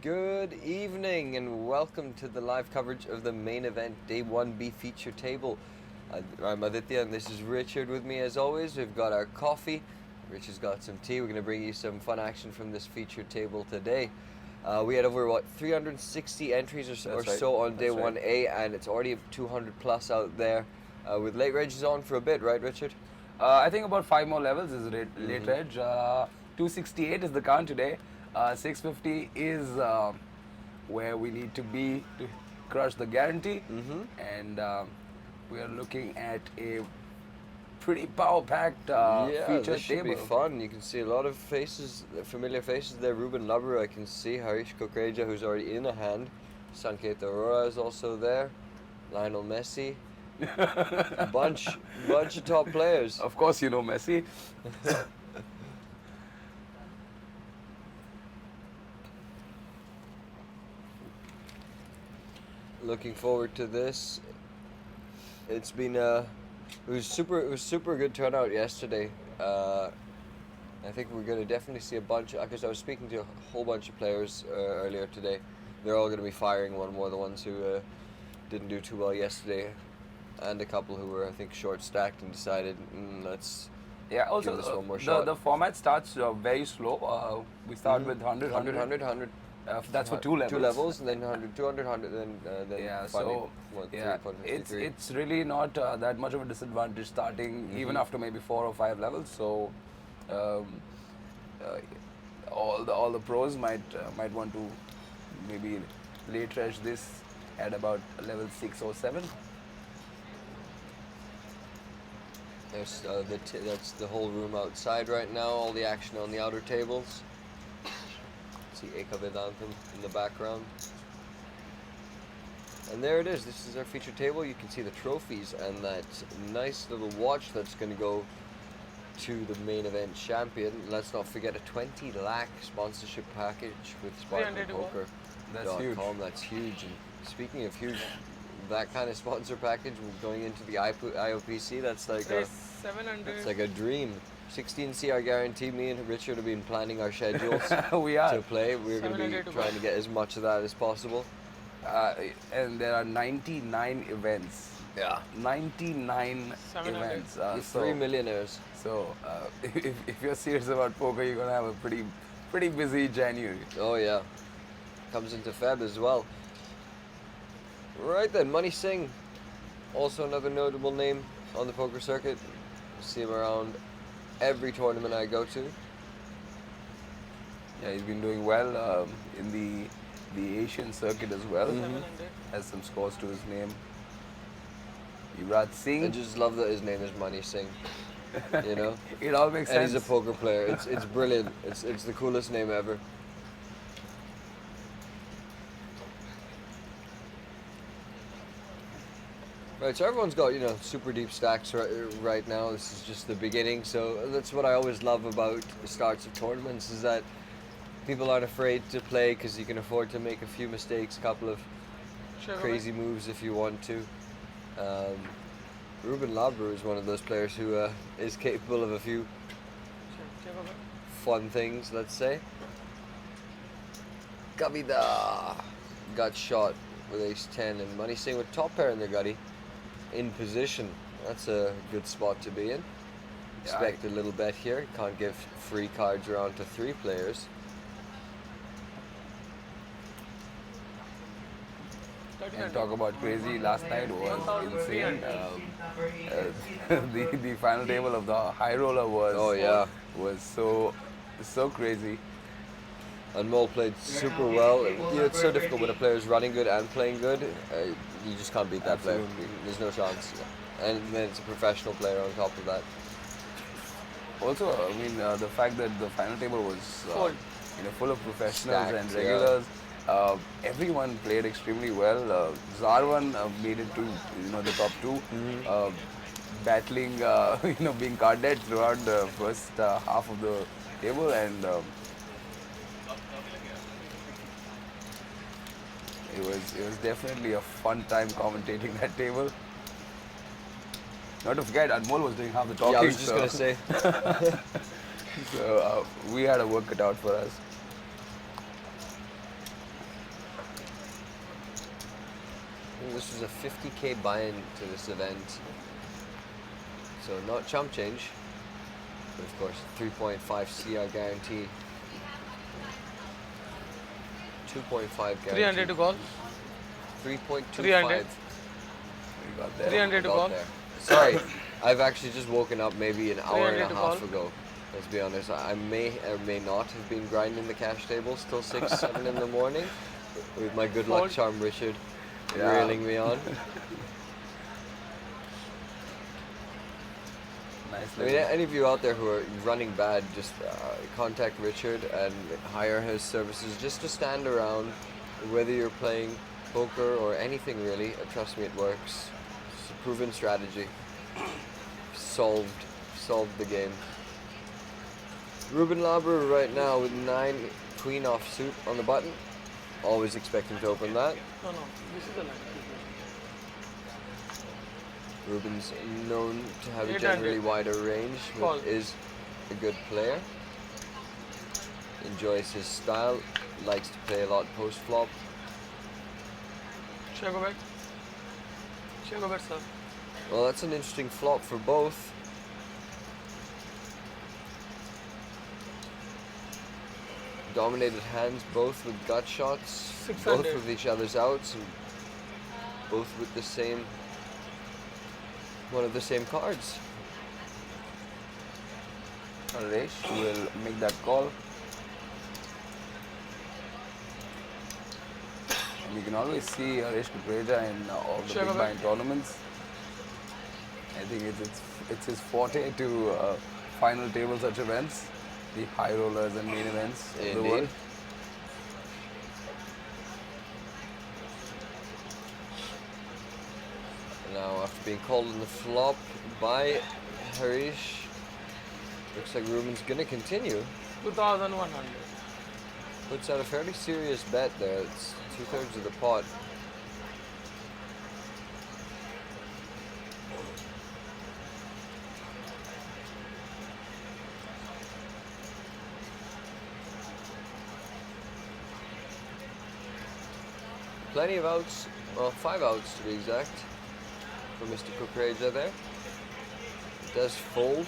Good evening and welcome to the live coverage of the main event Day 1B feature table. I'm Aditya and this is Richard with me as always. We've got our coffee. Rich has got some tea. We're going to bring you some fun action from this feature table today. We had over 360 entries or so on Day 1A, and it's already 200 plus out there with late regs on for a bit, right, Richard? I think about 5 more levels is late reg. 268 is the count today. 650 is where we need to be to crush the guarantee. And we are looking at a pretty power-packed feature this should table. be fun. You can see a lot of faces, familiar faces there. Ruben Labru, I can see. Harish Kukreja, who's already in a hand. Sanket Arora is also there. Lionel Messi. bunch of top players. Of course, you know Messi. Looking forward to this. It's been it was super good turnout yesterday. I think we're going to definitely see a bunch, because I was speaking to a whole bunch of players earlier today. They're all going to be firing one more, the ones who didn't do too well yesterday, and a couple who were, I think, short stacked and decided let's Also, give this one more shot. the format starts very slow. We start with 100, 100. that's for 2 levels. 2 levels, and then 100, 200, 100, then Yeah, funny, so 353. it's really not that much of a disadvantage starting even after maybe 4 or 5 levels. So all the pros might want to maybe late reg this at about level 6 or 7. There's that's the whole room outside right now. All the action on the outer tables. See Eka Vedantam in the background. And there it is. This is our feature table. You can see the trophies and that nice little watch that's going to go to the main event champion. Let's not forget a 20 lakh sponsorship package with SpartanPoker.com. That's huge. That's huge. And speaking of huge, that kind of sponsor package going into the IOPC, that's like $700. it's like a dream. 16 CR guarantee. Me and Richard have been planning our schedules We are. to play. We're going to be 700 to trying to get as much of that as possible. And there are 99 events. Yeah. 99 700. events. We're 3 millionaires. So if you're serious about poker, you're gonna have a pretty busy January. Oh yeah. Comes into Feb as well. Right then, Money Singh, also another notable name on the poker circuit. See him around every tournament I go to. Yeah, he's been doing well in the Asian circuit as well. 700. Has some scores to his name. Yuvraj Singh. I just love that his name is Money Singh. You know? It all makes And sense. he's a poker player. It's brilliant. It's the coolest name ever. Right, so everyone's got, super deep stacks right now. This is just the beginning. So that's what I always love about the starts of tournaments, is that people aren't afraid to play because you can afford to make a few mistakes, a couple of Sure, crazy moves if you want to. Ruben Labru is one of those players who is capable of a few fun things, let's say. Kavida got shot with ace 10, and Money Singh with top pair in their gutty in position. That's a good spot to be in. Expect a little bet here. Can't give free cards around to 3 players. And talk about crazy, last night was insane. The final table of the high roller was so crazy. And Mole played super well. It's so difficult when a player is running good and playing good. You just can't beat that player. There's no chance. And then it's a professional player on top of that. Also, I mean, the fact that the final table was full of professionals Stacked, and regulars. Everyone played extremely well. Zarwan made it to the top 2, battling being card dead throughout the first half of the table, and it was definitely a fun time commentating that table. Not to forget, Anmol was doing half the talking. Yeah, I was just gonna say. So we had a work cut out for us. think this was a 50k buy-in to this event. So not chump change, but of course 3.5 CR guarantee. 2.5 guarantee. 300 to call. 3.25. 300. We got there. 300 to Got call. there. Sorry, I've actually just woken up maybe an hour and 300 a to half call. ago. Let's be honest, I may or may not have been grinding the cash tables till 6, 7 in the morning with my good luck Fold. charm Richard Yeah. reeling me on. Nice. I mean, any of you out there who are running bad, just contact Richard and hire his services just to stand around, whether you're playing poker or anything really. Trust me, it works. It's a proven strategy. Solved the game. Ruben Lauber right now with 9 queen offsuit on the button. Always expecting to open that. No, this is the line. Ruben's known to have a 800. generally wider range, Call. but is a good player. Enjoys his style, likes to play a lot post flop. Should I go back? Should I go back, sir? Well, that's an interesting flop for both. Dominated hands, both with gut shots, 600. both with each other's outs, and both with the same, one of the same cards. Resh will make that call. And you can always see Resh Kukreja in all the Sure, big go blind back. tournaments. I think it's his forte to final table such events, the high rollers and main events of the Indeed. world. Now, after being called on the flop by Harish, looks like Ruben's gonna continue. 2,100. Puts out a fairly serious bet there. It's 2/3 of the pot. Plenty of outs, well, 5 outs to be exact, for Mr. Kukreja there. It does fold.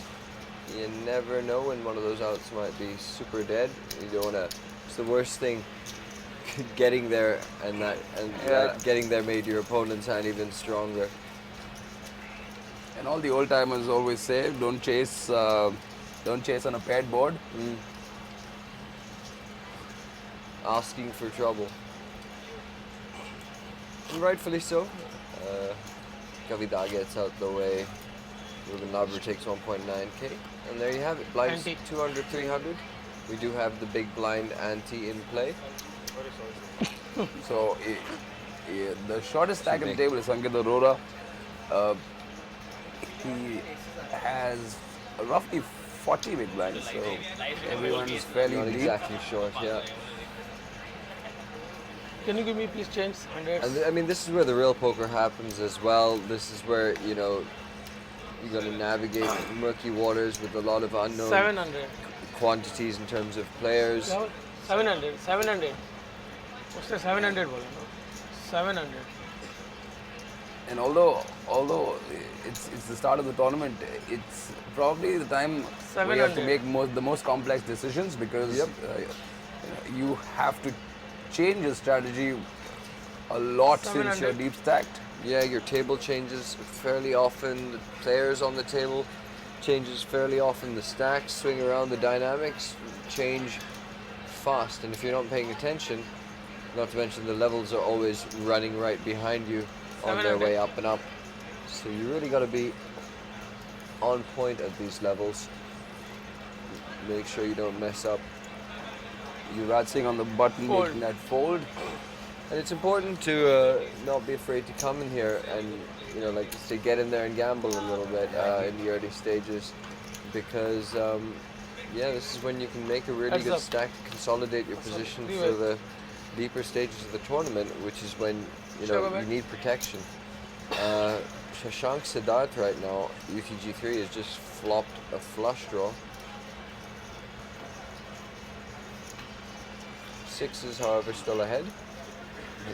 You never know when one of those outs might be super dead. You don't wanna, it's the worst thing, getting there and Yeah. getting there made your opponent's hand even stronger. And all the old timers always say, don't chase on a paired board. Asking for trouble. And rightfully so. Kavida gets out the way. Ruben Lauber takes 1.9k. And there you have it. Blinds Ante. 200, 300. We do have the big blind ante in play. So the shortest stack on the big. table is Ankit Arora. He has roughly 40 big blinds, so everyone is fairly Not deep. exactly short, yeah. Can you give me please change 100? And I mean, this is where the real poker happens as well. This is where, you know, you got to navigate murky waters with a lot of unknown 700. quantities in terms of players. 700. 700. What's the 700 bola, no? 700. And although it's the start of the tournament, it's probably the time where you have to 700. make the most complex decisions, because Yep. you have to change your strategy a lot since you're 700. deep stacked. Yeah, your table changes fairly often. The players on the table changes fairly often. The stacks swing around. The dynamics change fast. And if you're not paying attention, not to mention the levels are always running right behind you on their 700. way up and up. So you really got to be on point at these levels. Make sure you don't mess up. Yuvraj Singh on the button Fold. making that fold. And it's important to not be afraid to come in here and, you know, like say, get in there and gamble a little bit in the early stages, because yeah, this is when you can make a really Heads good up. stack, consolidate your position Leave for it. the deeper stages of the tournament, which is when, you Shall I know, go you back? need protection. Shashank Siddharth right now, UTG3, has just flopped a flush draw. Sixes, however, still ahead.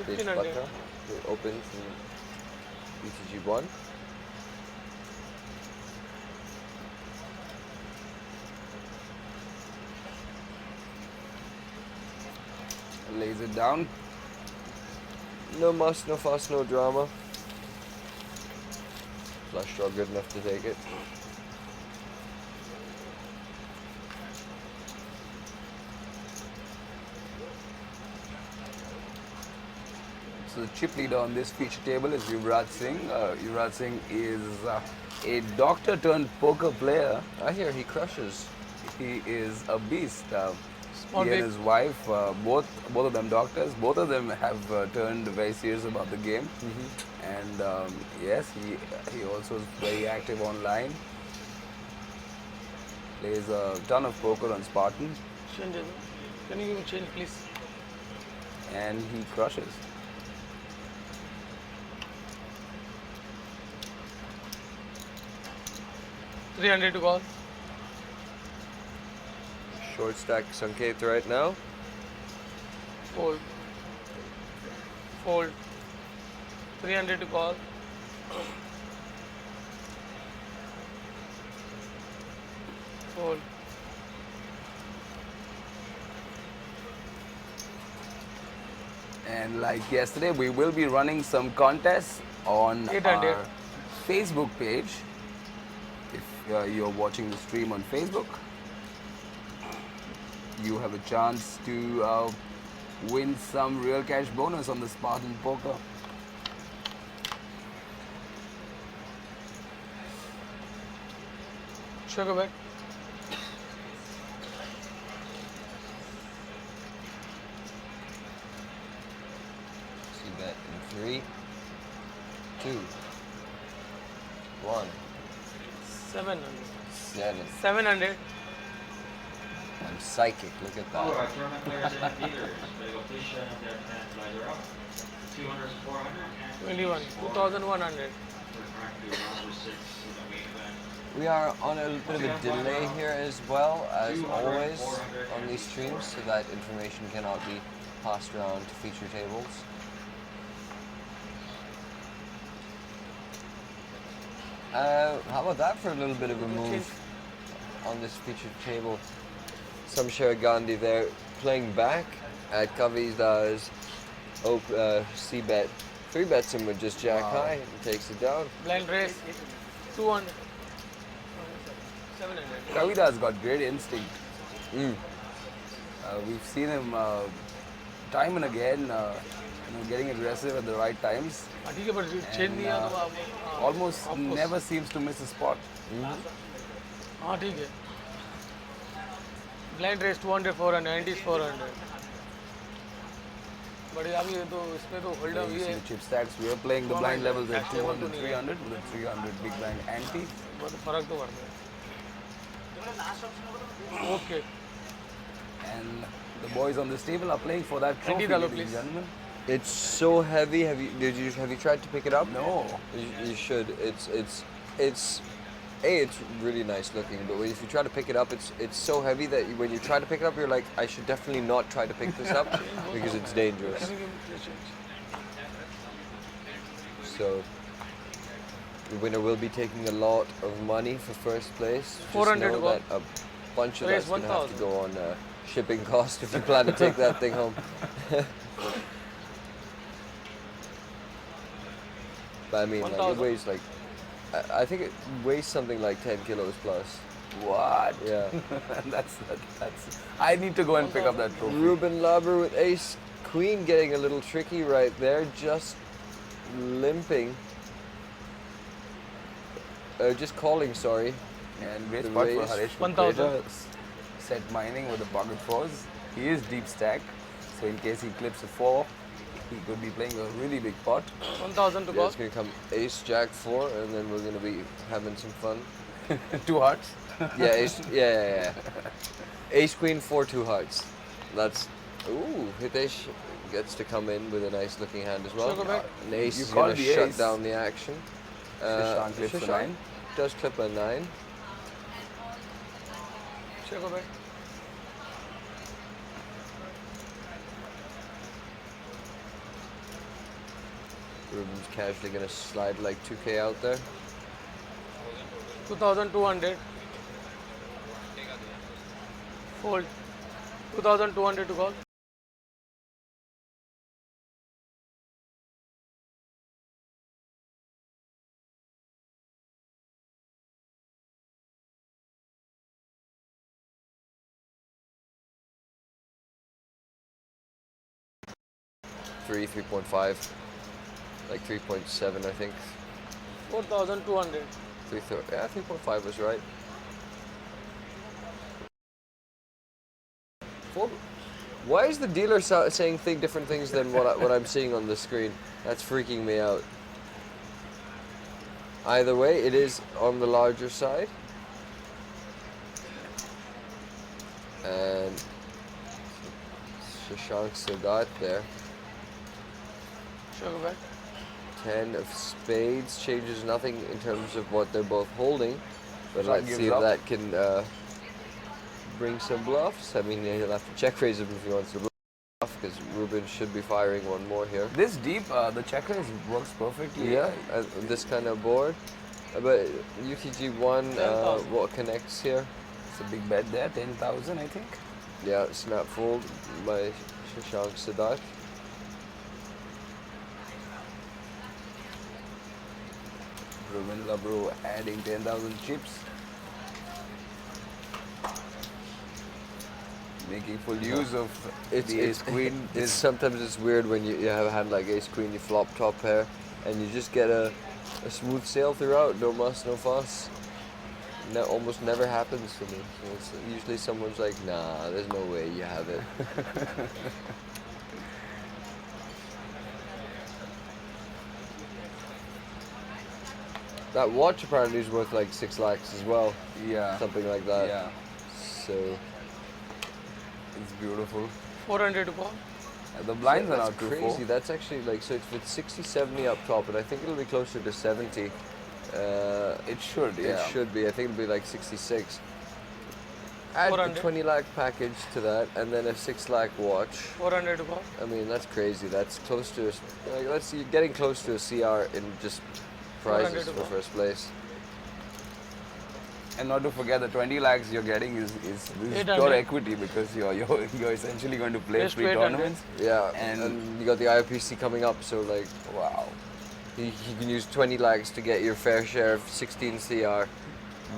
Hitesh 1500. Batra. We're open from BTG1. Lays it down. No muss, no fuss, no drama. Flush draw good enough to take it. So the chip leader on this feature table is Yuvraj Singh. Yuvraj Singh is a doctor turned poker player. I hear he crushes. He is a beast. Small He and big. his wife, both of them doctors. Both of them have turned very serious about the game. And yes, he also is very active online. Plays a ton of poker on Spartan, Change it. Can you give me change, please? and he crushes. $300 to call. Short stack Sanket right now. Fold. Fold. 300 to call. Fold. And like yesterday, we will be running some contests on 800. our Facebook page. If you're watching the stream on Facebook, you have a chance to win some real cash bonus on the Spartan Poker. Sugar bet. See bet in 3, 2, 1, 700. 7. 700. I'm psychic. Look at All that. right, tournament players and leaders, the location that and ladder up. 200, 400, and 21. 2100. we're currently round 6 in the main event. We are on a bit of a delay here as well, as always on these streams, so that information cannot be passed around to feature tables. How about that for a little bit of a move on this featured table? Samshar Gandhi there playing back at Kavi's C-bet. 3-bets him with just jack high and takes it down. Blind race. 200. 700. Kavita's got great instinct. Mm. We've seen him time and again, getting aggressive at the right times. हाँ, ठीक है पर change नहीं है तो आप Almost never seems to miss a spot. हाँ ठीक है ब्लाइंड रेस 200 400 90 400 बट अभी ये तो इसमें तो होल्ड You अभी see है the chip stacks. We are playing the blind levels at Actually, 200, what to 300 with a 300 big blind ante. बहुत फर्क तो पड़ता है okay And the boys on this table are playing for that trophy, $20, ladies please. and gentlemen. It's so heavy. Have you tried to pick it up? No. You should. It's really nice looking, but if you try to pick it up, it's so heavy that when you try to pick it up, you're like, I should definitely not try to pick this up because it's dangerous. So the winner will be taking a lot of money for first place. Just 400 know to go. that a bunch of Raise that's going to have to 1,000. go on shipping cost if you plan to take that thing home. But I mean, like, it 1,000. weighs like, I think it weighs something like 10 kilos plus. What? Yeah. that's. I need to go and pick up that trophy. Ruben Laber with ace queen getting a little tricky right there, just limping. Just calling, sorry. And great The spot for raise. Harish 1,000. Mukreda, set mining with the pocket fours. He is deep stack, so in case he clips a 4, he could be playing a really big pot. 1000 to Yeah, call it's gonna come ace jack 4, and then we're gonna be having some fun. 2 hearts. Yeah, yeah. Ace queen 4 2 hearts. That's Hitesh gets to come in with a nice looking hand as well. Sure, go back. An ace You is called gonna the shut ace. down the action. Shashank clips a Shashank 9. does clip a 9. check over Ruben's casually gonna slide like 2K out there. 2200. Fold. 2200 to call. Three, 3.5, like 3.7, I think. 4200. Yeah, 3.5 was right. Fold. Why is the dealer saying different things than what I'm seeing on the screen? That's freaking me out. Either way, it is on the larger side. And Shashank Sadat there. Sugar back. 10 of spades changes nothing in terms of what they're both holding. But Shashank let's gives see if up. that can bring some bluffs. I mean, he'll have to check raise him if he wants to bluff, because Ruben should be firing one more here. This deep, the check raise works perfectly. Yeah, this kind of board. But UTG1, 10,000. what connects here? It's a big bet there, 10,000 I think. Yeah, snap fold by Shashank Sadat. Ruben Labro adding 10,000 chips. Making full use of the ace queen. Sometimes it's weird when you have a hand like ace queen, you flop top pair, and you just get a smooth sail throughout, no muss, no fuss. Almost never happens for me. So it's usually someone's like, nah, there's no way you have it. That watch apparently is worth like 6 lakhs as well. Yeah. Something like that. Yeah. So It's beautiful. 400 to call. The blinds are now that's crazy. That's actually like, so it's 60, 70 up top, but I think it'll be closer to 70. It should, yeah. It should be. I think it'll be like 66. Add a 400. 20 lakh package to that, and then a 6 lakh watch. 400 to call. I mean, that's crazy. That's close to, like, let's see, getting close to a CR in just 400 prizes to for go. first place. And not to forget, the 20 lakhs you're getting is 800. pure equity, because you're essentially going to play Just free 800. tournaments. Yeah, And- and you got the IPC coming up, so like, Wow. you can use 20 lakhs to get your fair share of 16 CR.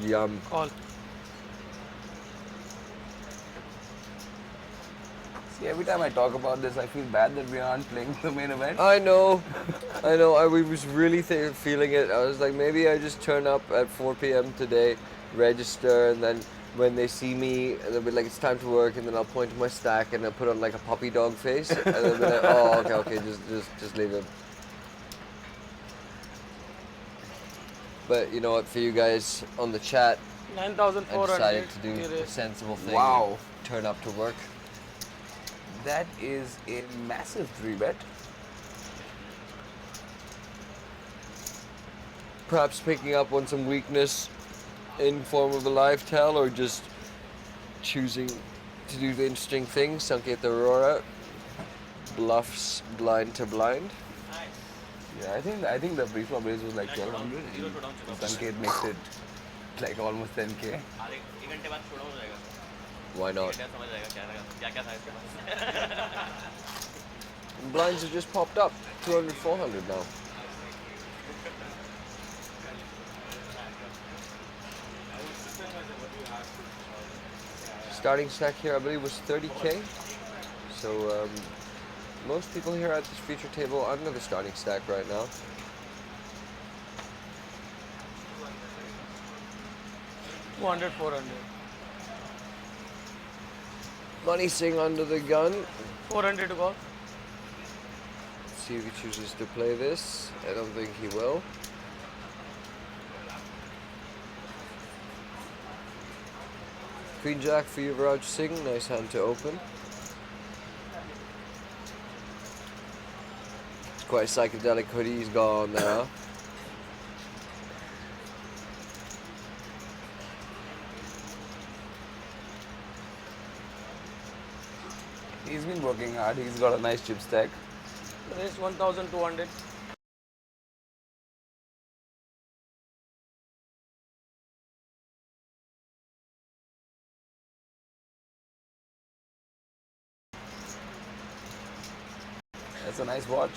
Yum. Call. See, every time I talk about this, I feel bad that we aren't playing the main event. I know. I was really feeling it. I was like, maybe I just turn up at 4 p.m. today, register, and then when they see me, they'll be like, it's time to work, and then I'll point to my stack and I'll put on like a puppy dog face, and they'll be like, oh, okay, just leave it. But you know what? For you guys on the chat, I 9,400. decided to do Here a is. sensible thing. Wow. Turn up to work. That is a massive 3-bet. Perhaps picking up on some weakness in form of a live tell, or just choosing to do the interesting thing. Sanket Aurora bluffs blind to blind. Yeah, I think the pre-flop raise was like 1,200. And Sanket makes it like almost 10k. Why not? Blinds have just popped up. 200, 400 now. Starting stack here, I believe, was 30k. So most people here at this feature table under the starting stack right now. $200, 400. Money Singh under the gun. 400 to call. See if he chooses to play this. I don't think he will. Queen Jack for Yuvraj Singh. Nice hand to open. It's quite a psychedelic hoodie he's got on there. Huh? He's been working hard. He's got a nice chip stack. Raise 1,200. That's a nice watch.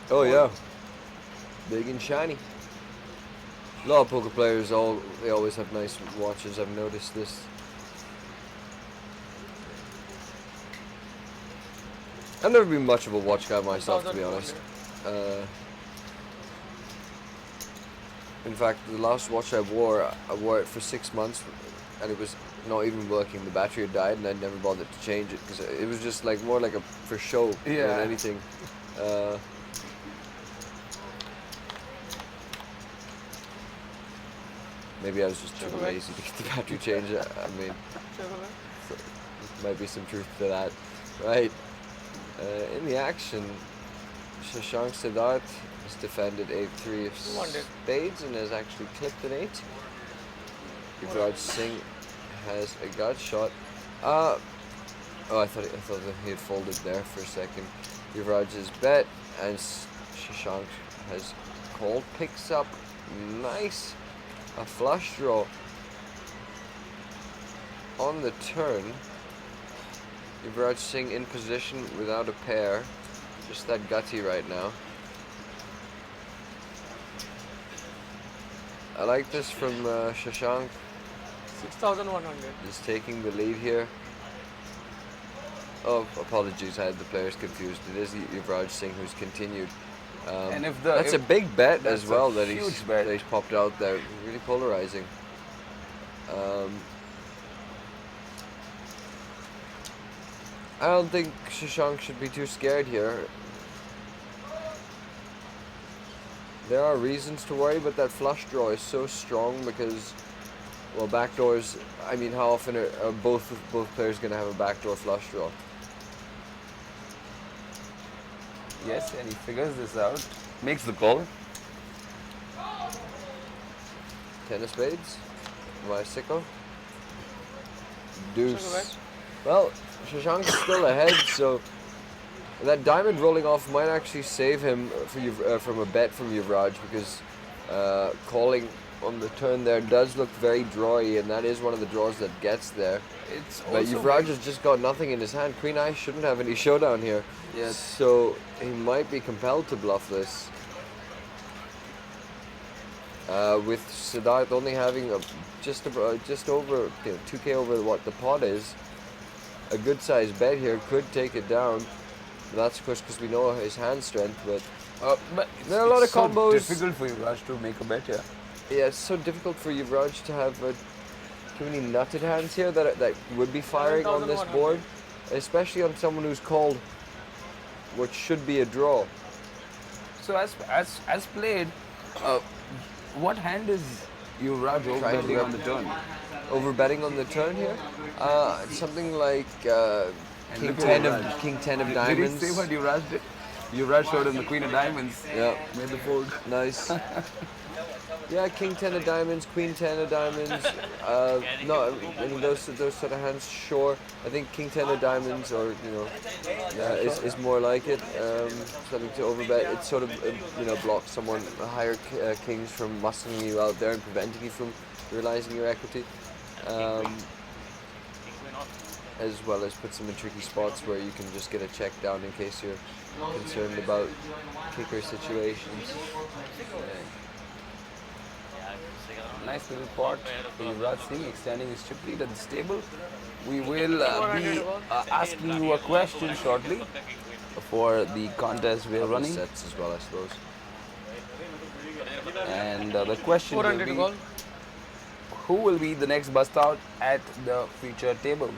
Oh yeah, big and shiny. A lot of poker players, they always have nice watches. I've noticed this. I've never been much of a watch guy myself, to be honest. In fact, the last watch I wore it for 6 months, and it was not even working. The battery had died, and I never bothered to change it because it was just like more like a for show than anything. Maybe I was just too lazy to get the battery changed. I mean, so there might be some truth to that, right? In the action, Shashank Siddharth has defended 8-3 of spades and has actually clipped an 8. Yuvraj Singh has a gut shot. Oh, I thought that he had folded there for a second. Yuvraj's bet and Shashank has called, picks up, nice, a flush draw on the turn. Yuvraj Singh in position without a pair, just that gutty right now. I like this from Shashank. 6,100. He's taking the lead here. Oh, apologies, I had the players confused. It is Yuvraj Singh who's continued. And that's a big bet as well that he's popped out there. Really polarizing. I don't think Shashank should be too scared here. There are reasons to worry, but that flush draw is so strong because, well, backdoors. I mean, how often are both players going to have a backdoor flush draw? Yes, and he figures this out. Makes the call. 10 of spades. Bicycle. Deuce. Well, Shashank is still ahead, so that diamond rolling off might actually save him from a bet from Yuvraj, because calling on the turn there does look very drawy, and that is one of the draws that gets there. But Yuvraj has just got nothing in his hand. Queen Eye shouldn't have any showdown here. Yes. So he might be compelled to bluff this. With Siddharth only having just over 2k over what the pot is, a good sized bet here could take it down. That's of course because we know his hand strength, but there are a lot of combos. It's so difficult for Yuvraj to make a bet here. Yeah, it's so difficult for Yuvraj to have too many nutted hands here that would be firing on this board, especially on someone who's called what should be a draw. So as played, what hand is Yuvraj overbetting on the turn? Overbetting on the turn here? Something like King 10 of diamonds. Did he say what Yuvraj did? Yuvraj showed him the Queen of Diamonds. Yeah. Made the fold. Nice. Yeah, King 10 of diamonds, Queen 10 of diamonds. No, I mean those sort of hands, sure. I think King 10 of diamonds, or is more like it. Something to overbet. It sort of blocks someone, higher kings, from muscling you out there and preventing you from realizing your equity. As well as puts them in tricky spots where you can just get a check down in case you're concerned about kicker situations. Nice little pot for Yuvraj Singh, extending his chip lead at this table. We will be asking you a question shortly for the contest we are running. Sets as well, I suppose. And the question will be, who will be the next bust out at the feature table?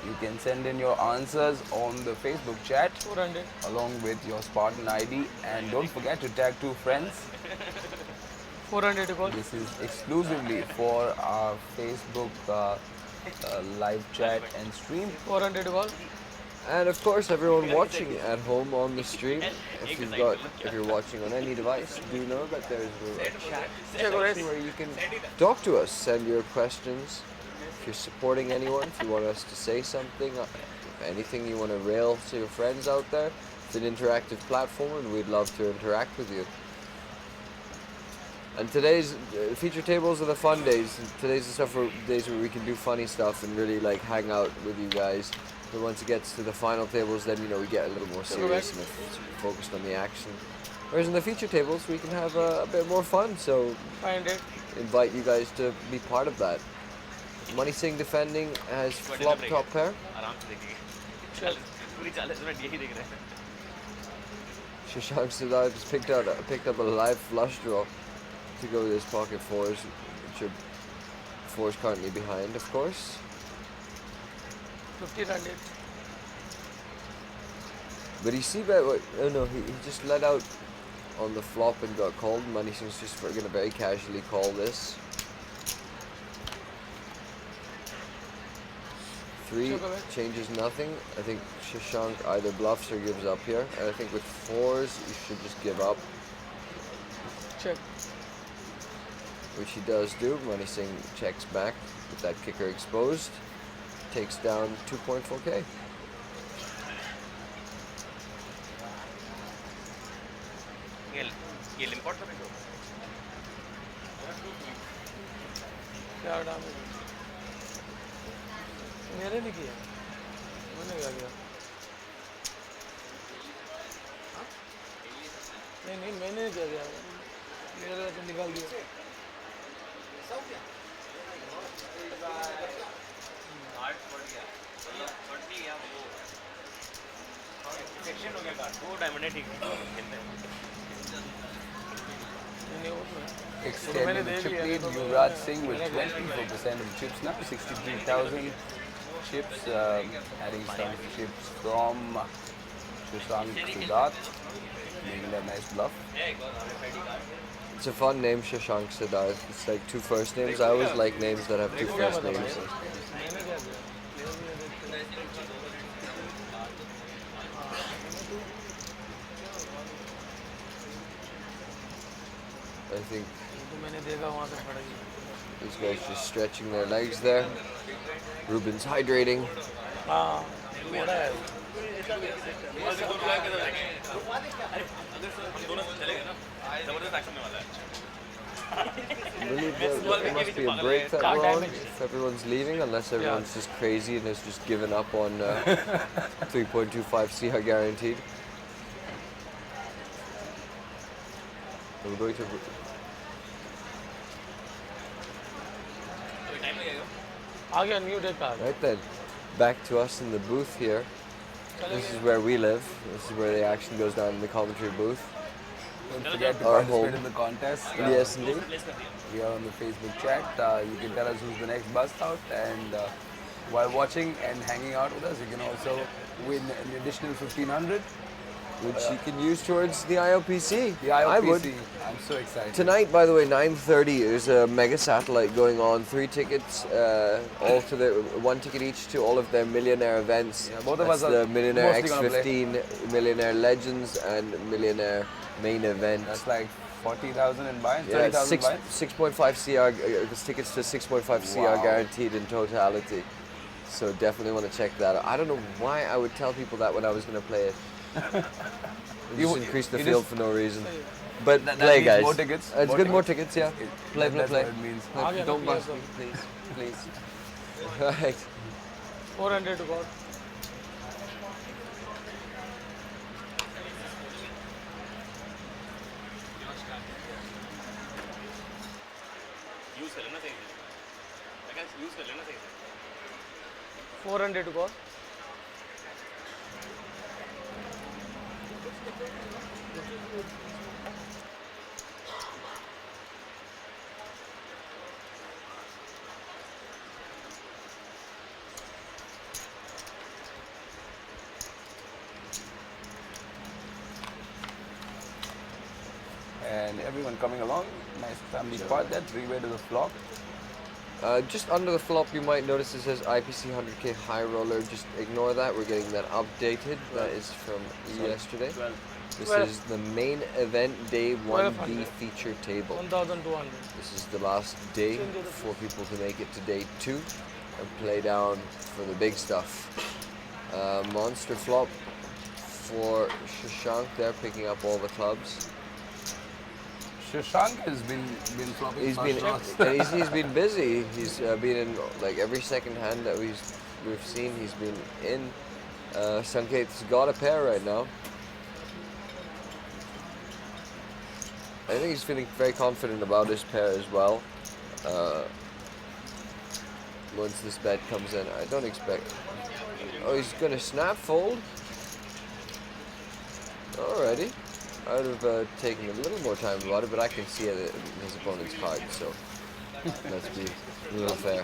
You can send in your answers on the Facebook chat 400. along with your Spartan ID, and don't forget to tag 2 friends. 400 to call. This is exclusively for our Facebook live chat and stream. 400 to call. And of course, everyone watching at home on the stream, if you're watching on any device, do know that there's a chat section where you can talk to us, send your questions. If you're supporting anyone, if you want us to say something, anything you want to rail to your friends out there, it's an interactive platform, and we'd love to interact with you. And today's feature tables are the fun days. Today's the days where we can do funny stuff and really hang out with you guys. But once it gets to the final tables, then we get a little more Go back. serious and focused on the action. Whereas in the feature tables, we can have a bit more fun. So 500. invite you guys to be part of that. Money Singh defending has flop top pair. Check. Shashank Siddharth has picked up a live flush draw to go with his pocket fours, which are fours currently behind, of course. 1500. But he see bet what? Oh no, he just let out on the flop and got called. Money Singh's just going to very casually call this. 3 Check away. changes nothing. I think Shashank either bluffs or gives up here. And I think with fours, you should just give up, Check. which he does do. Money Singh checks back with that kicker exposed. Takes down 2.4k. क्या डाल मेरे ने किया मैंने क्या किया नहीं नहीं मैंने क्या किया मेरे तो निकाल दिया नहीं, वो तो है। Extending the chip lead, Yuvraj Singh with 24% of chips now, 63,000 chips, adding some chips from Shashank Siddharth, making that nice bluff. It's a fun name, Shashank Siddharth. It's like two first names. I always like names that have two first names. मैंने क्या किया I think तो मैंने देखा वहाँ से पड़ा गया these guys just stretching their legs there. Ruben's hydrating. हाँ बड़ा है I believe there must be a break that we're on if everyone's leaving, unless everyone's just crazy and has just given up on 3.25 CR guaranteed. So we're going to आ गया new date का right then back to us in the booth here. This is where we live. This is where the action goes down in the commentary booth. Don't forget to Our participate home. in the contest. Yes, indeed. We are on the Facebook chat. You can tell us who's the next bust out, and while watching and hanging out with us, you can also win an additional 1,500. Which you can use towards the IOPC. The IOPC. I would. I'm so excited. Tonight, by the way, 9:30. There's a mega satellite going on. 3 tickets, all to the 1 ticket each to all of their millionaire events. Yeah, both of That's us are the Millionaire mostly gonna play. X15, Millionaire Legends, and Millionaire Main Event. That's like 40,000 in buy, Yeah, 30,000 buy. 6.5 CR. There's tickets to 6.5 CR Wow. guaranteed in totality. So definitely want to check that out. I don't know why I would tell people that when I was going to play it. You- Just increase the you field just- for no reason. But That play, means guys. more tickets, It's more good, more tickets. tickets. Yeah. Play, That's play. what it means. आ गया Don't ना bust me, please, please. Right. 400 to God use कर लेना सही से मैं क्या use कर लेना सही से 400 to God And everyone coming along. Nice family part there. 3-way to the flop. Just under the flop, you might notice it says IPC 100K high roller. Just ignore that. We're getting that updated. That is from yesterday. This Well- is the main event day 1B 1200. feature table. 1200 This is the last day for people to make it to day 2 and play down for the big stuff. Monster flop for Shashank there, picking up all the clubs. Shashank has been flopping He's flush been draws. and he's been busy. He's been in like every second hand that we've seen. He's been in. Sanket's got a pair right now. I think he's feeling very confident about his pair as well. Once this bet comes in, I don't expect... Oh, he's going to snap fold? Alrighty. I would have taken a little more time about it, but I can see it in his opponent's card, so let's be a little fair.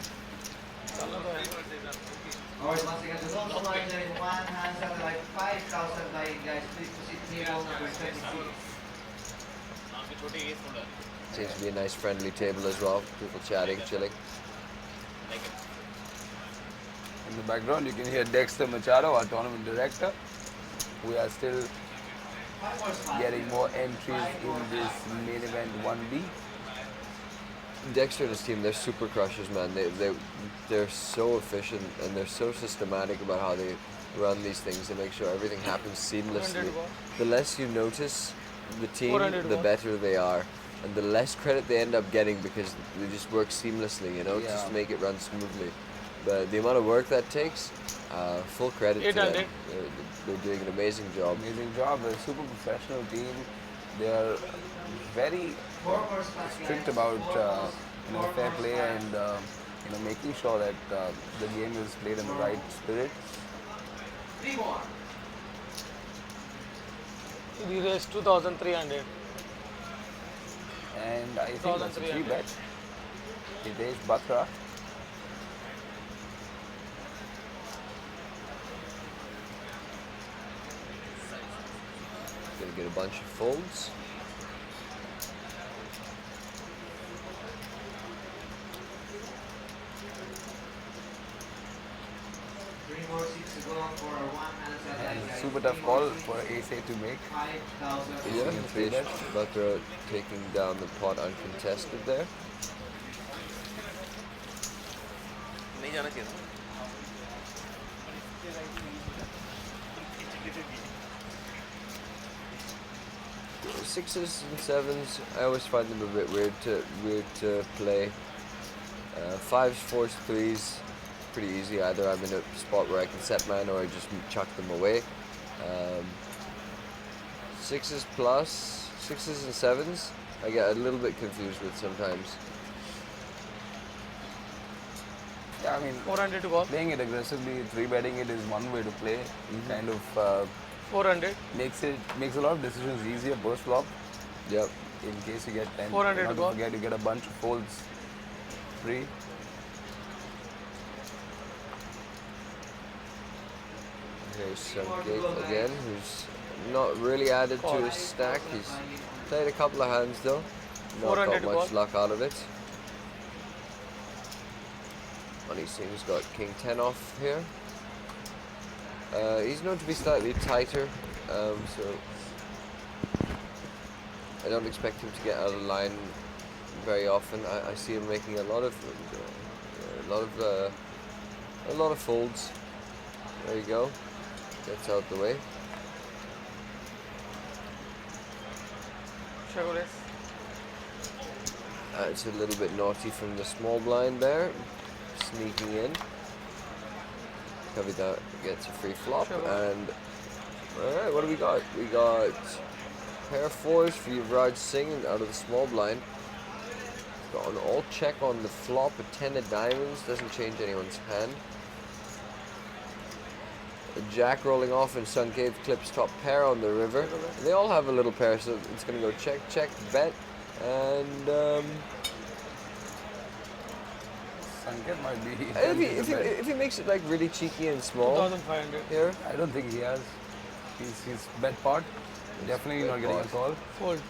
Alright, once again, there's also like one hand at like 5,000 like guys, please proceed table number 26. Seems to be a nice friendly table as well. People chatting, chilling. In the background, you can hear Dexter Machado, our tournament director. We are still getting more entries in this main event 1B. Dexter and his team, they're super crushers, man. They're so efficient and they're so systematic about how they run these things. They make sure everything happens seamlessly. The less you notice the team, the better they are, and the less credit they end up getting because they just work seamlessly, you know, just to make it run smoothly. But the amount of work that takes, full credit to them. They're doing an amazing job. Amazing job. They're a super professional team. They are very strict about fair play and making sure that the game is played in the right spirit. He raised 2,300. And I think that's a free bet. It is Batra. Gonna get a bunch of folds. Super tough call for Ace to make. Yeah, Batra taking down the pot uncontested there. नहीं जाना चाहिए था. Sixes and sevens, I always find them a bit weird to play. Fives, fours, threes, pretty easy. Either I'm in a spot where I can set man or I just chuck them away. Sixes plus, sixes and sevens, I get a little bit confused with sometimes. Yeah, I mean, 400 to call. playing it aggressively, three betting it is one way to play. Kind of 400. makes a lot of decisions easier post flop. Yep. In case you get 10, 400 not to to go. forget you get a bunch of folds free. Here's Sanketh again, who's not really added to his stack. He's played a couple of hands though. Not 400 got to much go. luck out of it. Money Singh's got King 10 off here. He's known to be slightly tighter, so I don't expect him to get out of line very often. I see him making a lot of folds. There you go. Gets out the way. Chevrolet. It's a little bit naughty from the small blind there, sneaking in. Kavita gets a free flop, and alright, what do we got? We got pair of fours for Yuvraj Singh out of the small blind. Got an all check on the flop, a 10 of diamonds, doesn't change anyone's hand. A jack rolling off and Sanketh clips top pair on the river. And they all have a little pair, so it's going to go check, check, bet, and Sanketh might be. if he makes it like really cheeky and small 2,500. here, I don't think he has. He's bet pot. Definitely not getting a call. Fold.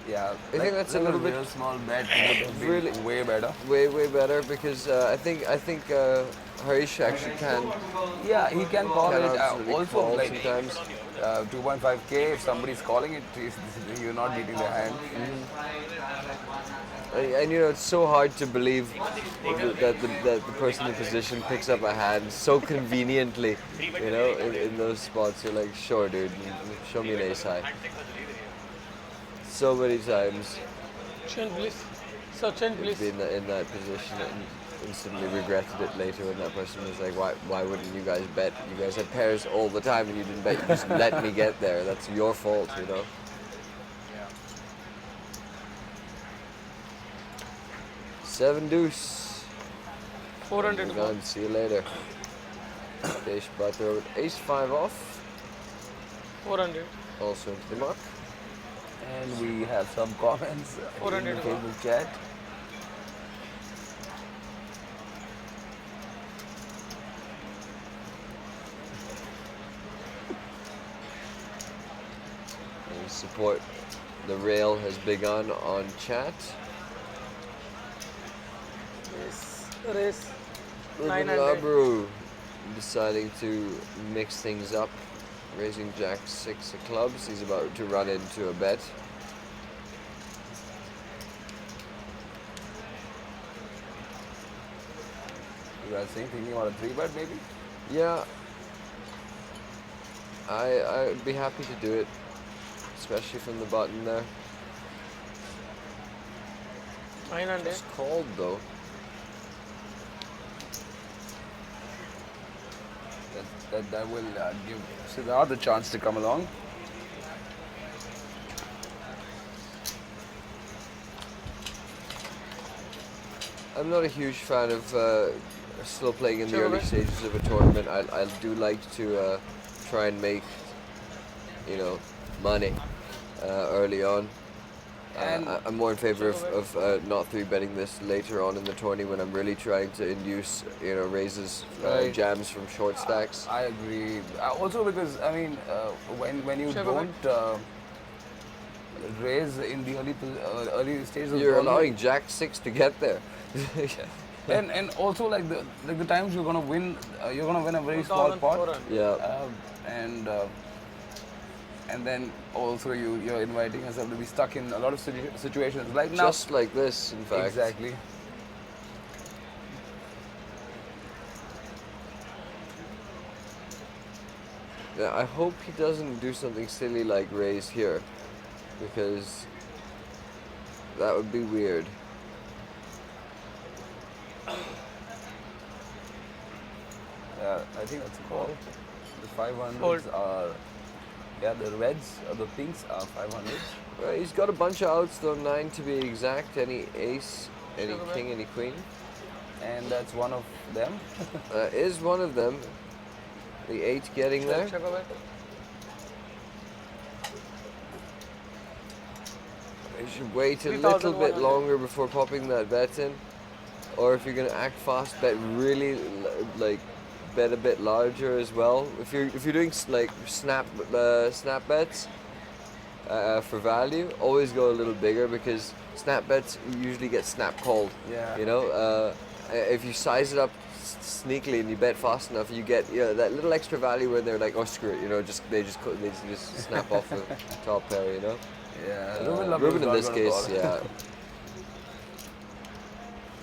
Yeah, I think that's a little bit real small bet. really- way better. way better because I think Harish actually can. Yeah, he can call Can it. absolutely Also, call like sometimes. 2.5k. If somebody's calling it, you're not beating their hand. And you know, it's so hard to believe that the person in position picks up a hand so conveniently, you know, in those spots. You're like, sure, dude, show me an ace high. So many times. Change, please. So change please. be in that position and instantly regretted it later when that person was like, why wouldn't you guys bet? You guys had pairs all the time and you didn't bet. You just let me get there. That's your fault, you know. Seven deuce. 400 We're more. gone. See you later. Desh Butler with ace five off. 400. Also into the muck. And we have some comments in 400 the more. Facebook chat. And support the rail has begun on chat. Race. Ruben 900. Labru deciding to mix things up, raising Jack 6 of clubs. He's about to run into a bet. You guys thinking about a 3-bet maybe? Yeah, I'd be happy to do it, especially from the button there. 900. It's called though. That will give Siddharth the chance to come along. I'm not a huge fan of still playing in the Sure, early right. stages of a tournament. I do like to try and make, you know, money early on. And- I'm more in favor of not 3-betting this later on in the tourney when I'm really trying to induce, you know, raises, Right. jams from short stacks. I agree. Also because I mean, when you Sure, go don't raise in the early stages of the You're tournament, allowing Jack 6 to get there. and also like the times you're gonna win a very small pot, 400. Yeah. And then also you're inviting yourself to be stuck in a lot of situations like now. Just like this, in fact. Exactly. Yeah, I hope he doesn't do something silly like raise here, because that would be weird. I think that's a call. The 500s Fold. are, the reds or the pinks are 500s. Well, he's got a bunch of outs though, 9 to be exact. Any ace, any Sure, king, any queen. And that's one of them. Is one of them. The 8 getting there. Check away. You should wait a little bit 3,100. longer before popping that bet in. Or if you're gonna act fast, bet really like bet a bit larger as well. If you're doing like snap bets for value, always go a little bigger, because snap bets usually get snap called. Yeah. You know, if you size it up sneakily and you bet fast enough, you get that little extra value when they're like, oh screw it, you know, they just snap off the top pair, you know. Yeah. Ruben in this case, yeah.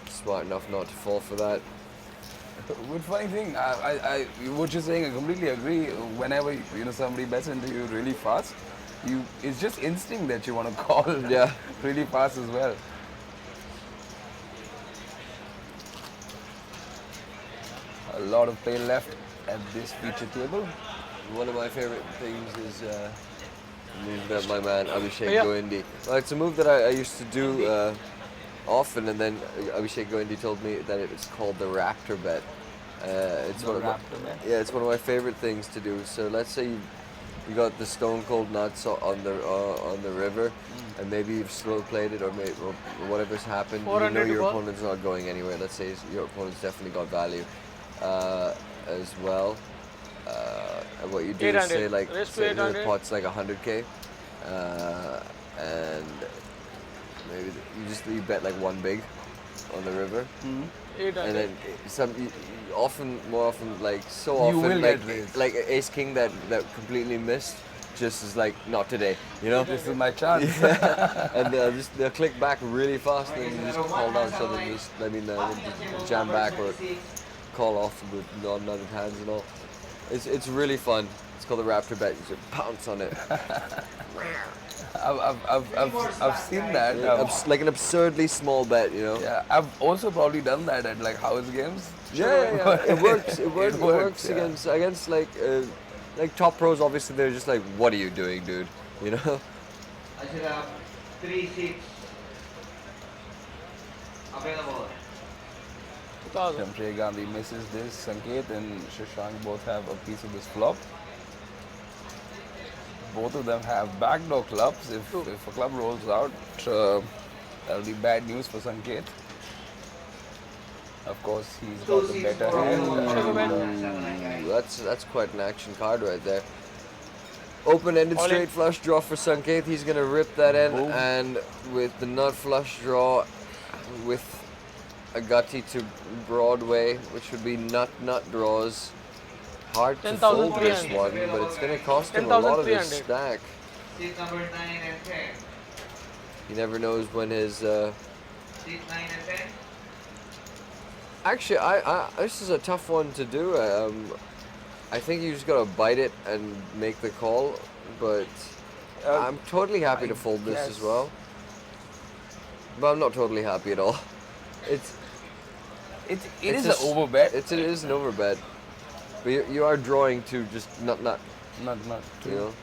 Smart enough not to fall for that. But funny thing, I what you're saying, I completely agree. Whenever somebody bets into you really fast, it's just instinct that you want to call Yeah. really fast as well. A lot of play left at this feature table. One of my favorite things is the move that my man Abhishek Yeah. Goindi. Well, it's a move that I used to do often, and then Abhishek Goindi told me that it's called the Raptor bet. It's The one of my, Raptor bet? Yeah, it's one of my favorite things to do. So let's say you got the stone cold nuts on the river, and maybe you've slow played it, or whatever's happened. You know 400 your ball. opponent's not going anywhere. Let's say your opponent's definitely got value as well. And what you do is 800. say like, Raise to say the 800. pot's like 100k, and maybe you bet like one big on the river, 800. and then more often like so You often will like get raised. like ace king that completely missed, just is like not today, you know. This is my chance. And they'll click back really fast, and you just call down something, just jam back or call off with non-nutted hands and all. It's really fun. It's called the Raptor bet. You just pounce on it. I've seen that. Like an absurdly small bet, you know. Yeah, I've also probably done that at like house games. Yeah. It works. It works. It works yeah. against like top pros. Obviously, they're just like, "What are you doing, dude?" You know. I should have 3 seats available. 2000. Shamsher Gandhi misses this. Sanket and Shashank both have a piece of this flop. Both of them have backdoor clubs. If a club rolls out, that'll be bad news for Sanket. Of course, he's got 2 the seats better for hand. available. And, That's quite an action card right there. Open-ended All in. straight flush draw for Sanket. He's gonna rip that in, Boom. and with the nut flush draw, with a gutty to Broadway, which would be nut draws. Hard to fold this 10,300. one, but it's gonna cost him a lot of his 10,300. stack. Seat number 9 and 10. He never knows when his. Seat 9 and 10. Actually, this is a tough one to do. I think you just gotta bite it and make the call, but I'm totally happy to fold this as guess. well. But I'm not totally happy at all. It it it's is just- an overbet. It is an overbet, but you are drawing to just nut, Not you know.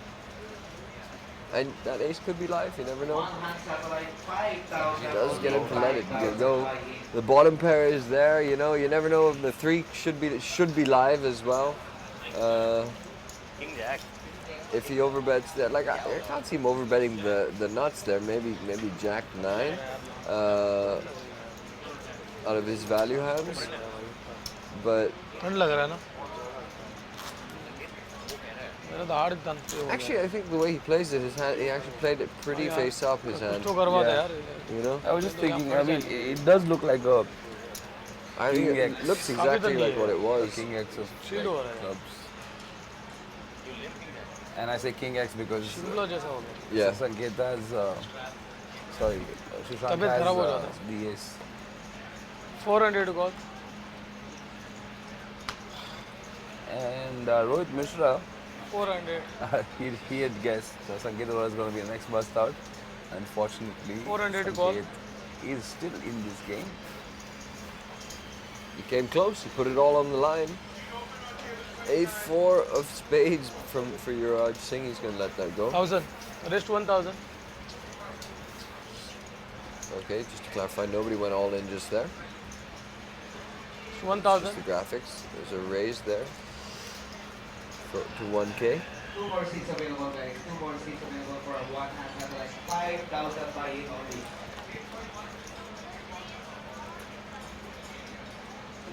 And that ace could be live. You never know. One hand satellite 5,000. It does get him to let it 5,000 go. buy-in. The bottom pair is there. You know. You never know if the three should be live as well. King Jack. If he overbets that, like I can't see him overbetting the nuts there. Maybe Jack 9 out of his value hands, but ठंड लग रहा है ना मेरा तो hard तंत्र हो actually I think the way he plays it, his hand, he actually played it pretty face up his कुछ hand. तो करवा दे Yeah. यार You know, I was just thinking. I mean, it does look like a I think King it X. looks exactly like what it was. King X of shield हो रहा है clubs. And I say King X because Shimla जैसा हो गया Yeah. Sanket has, sorry, Shashank तबीयत खराब हो has जाता है। the ace. 400 call And Rohit Mishra, 400 he had guessed Sanket was going to be the next bust out. Unfortunately, 400 to call. Sanket is still in this game. He came close. He put it all on the line. A4 of spades for Yuvraj Singh. He's going to let that go. 1000 rest 1000 Okay, just to clarify, nobody went all in just there. 1000 Just the graphics. There's a raise there to 1K. 2 more seats available, guys. 2 more seats available for a one hand satellite 5,000 buy-in only.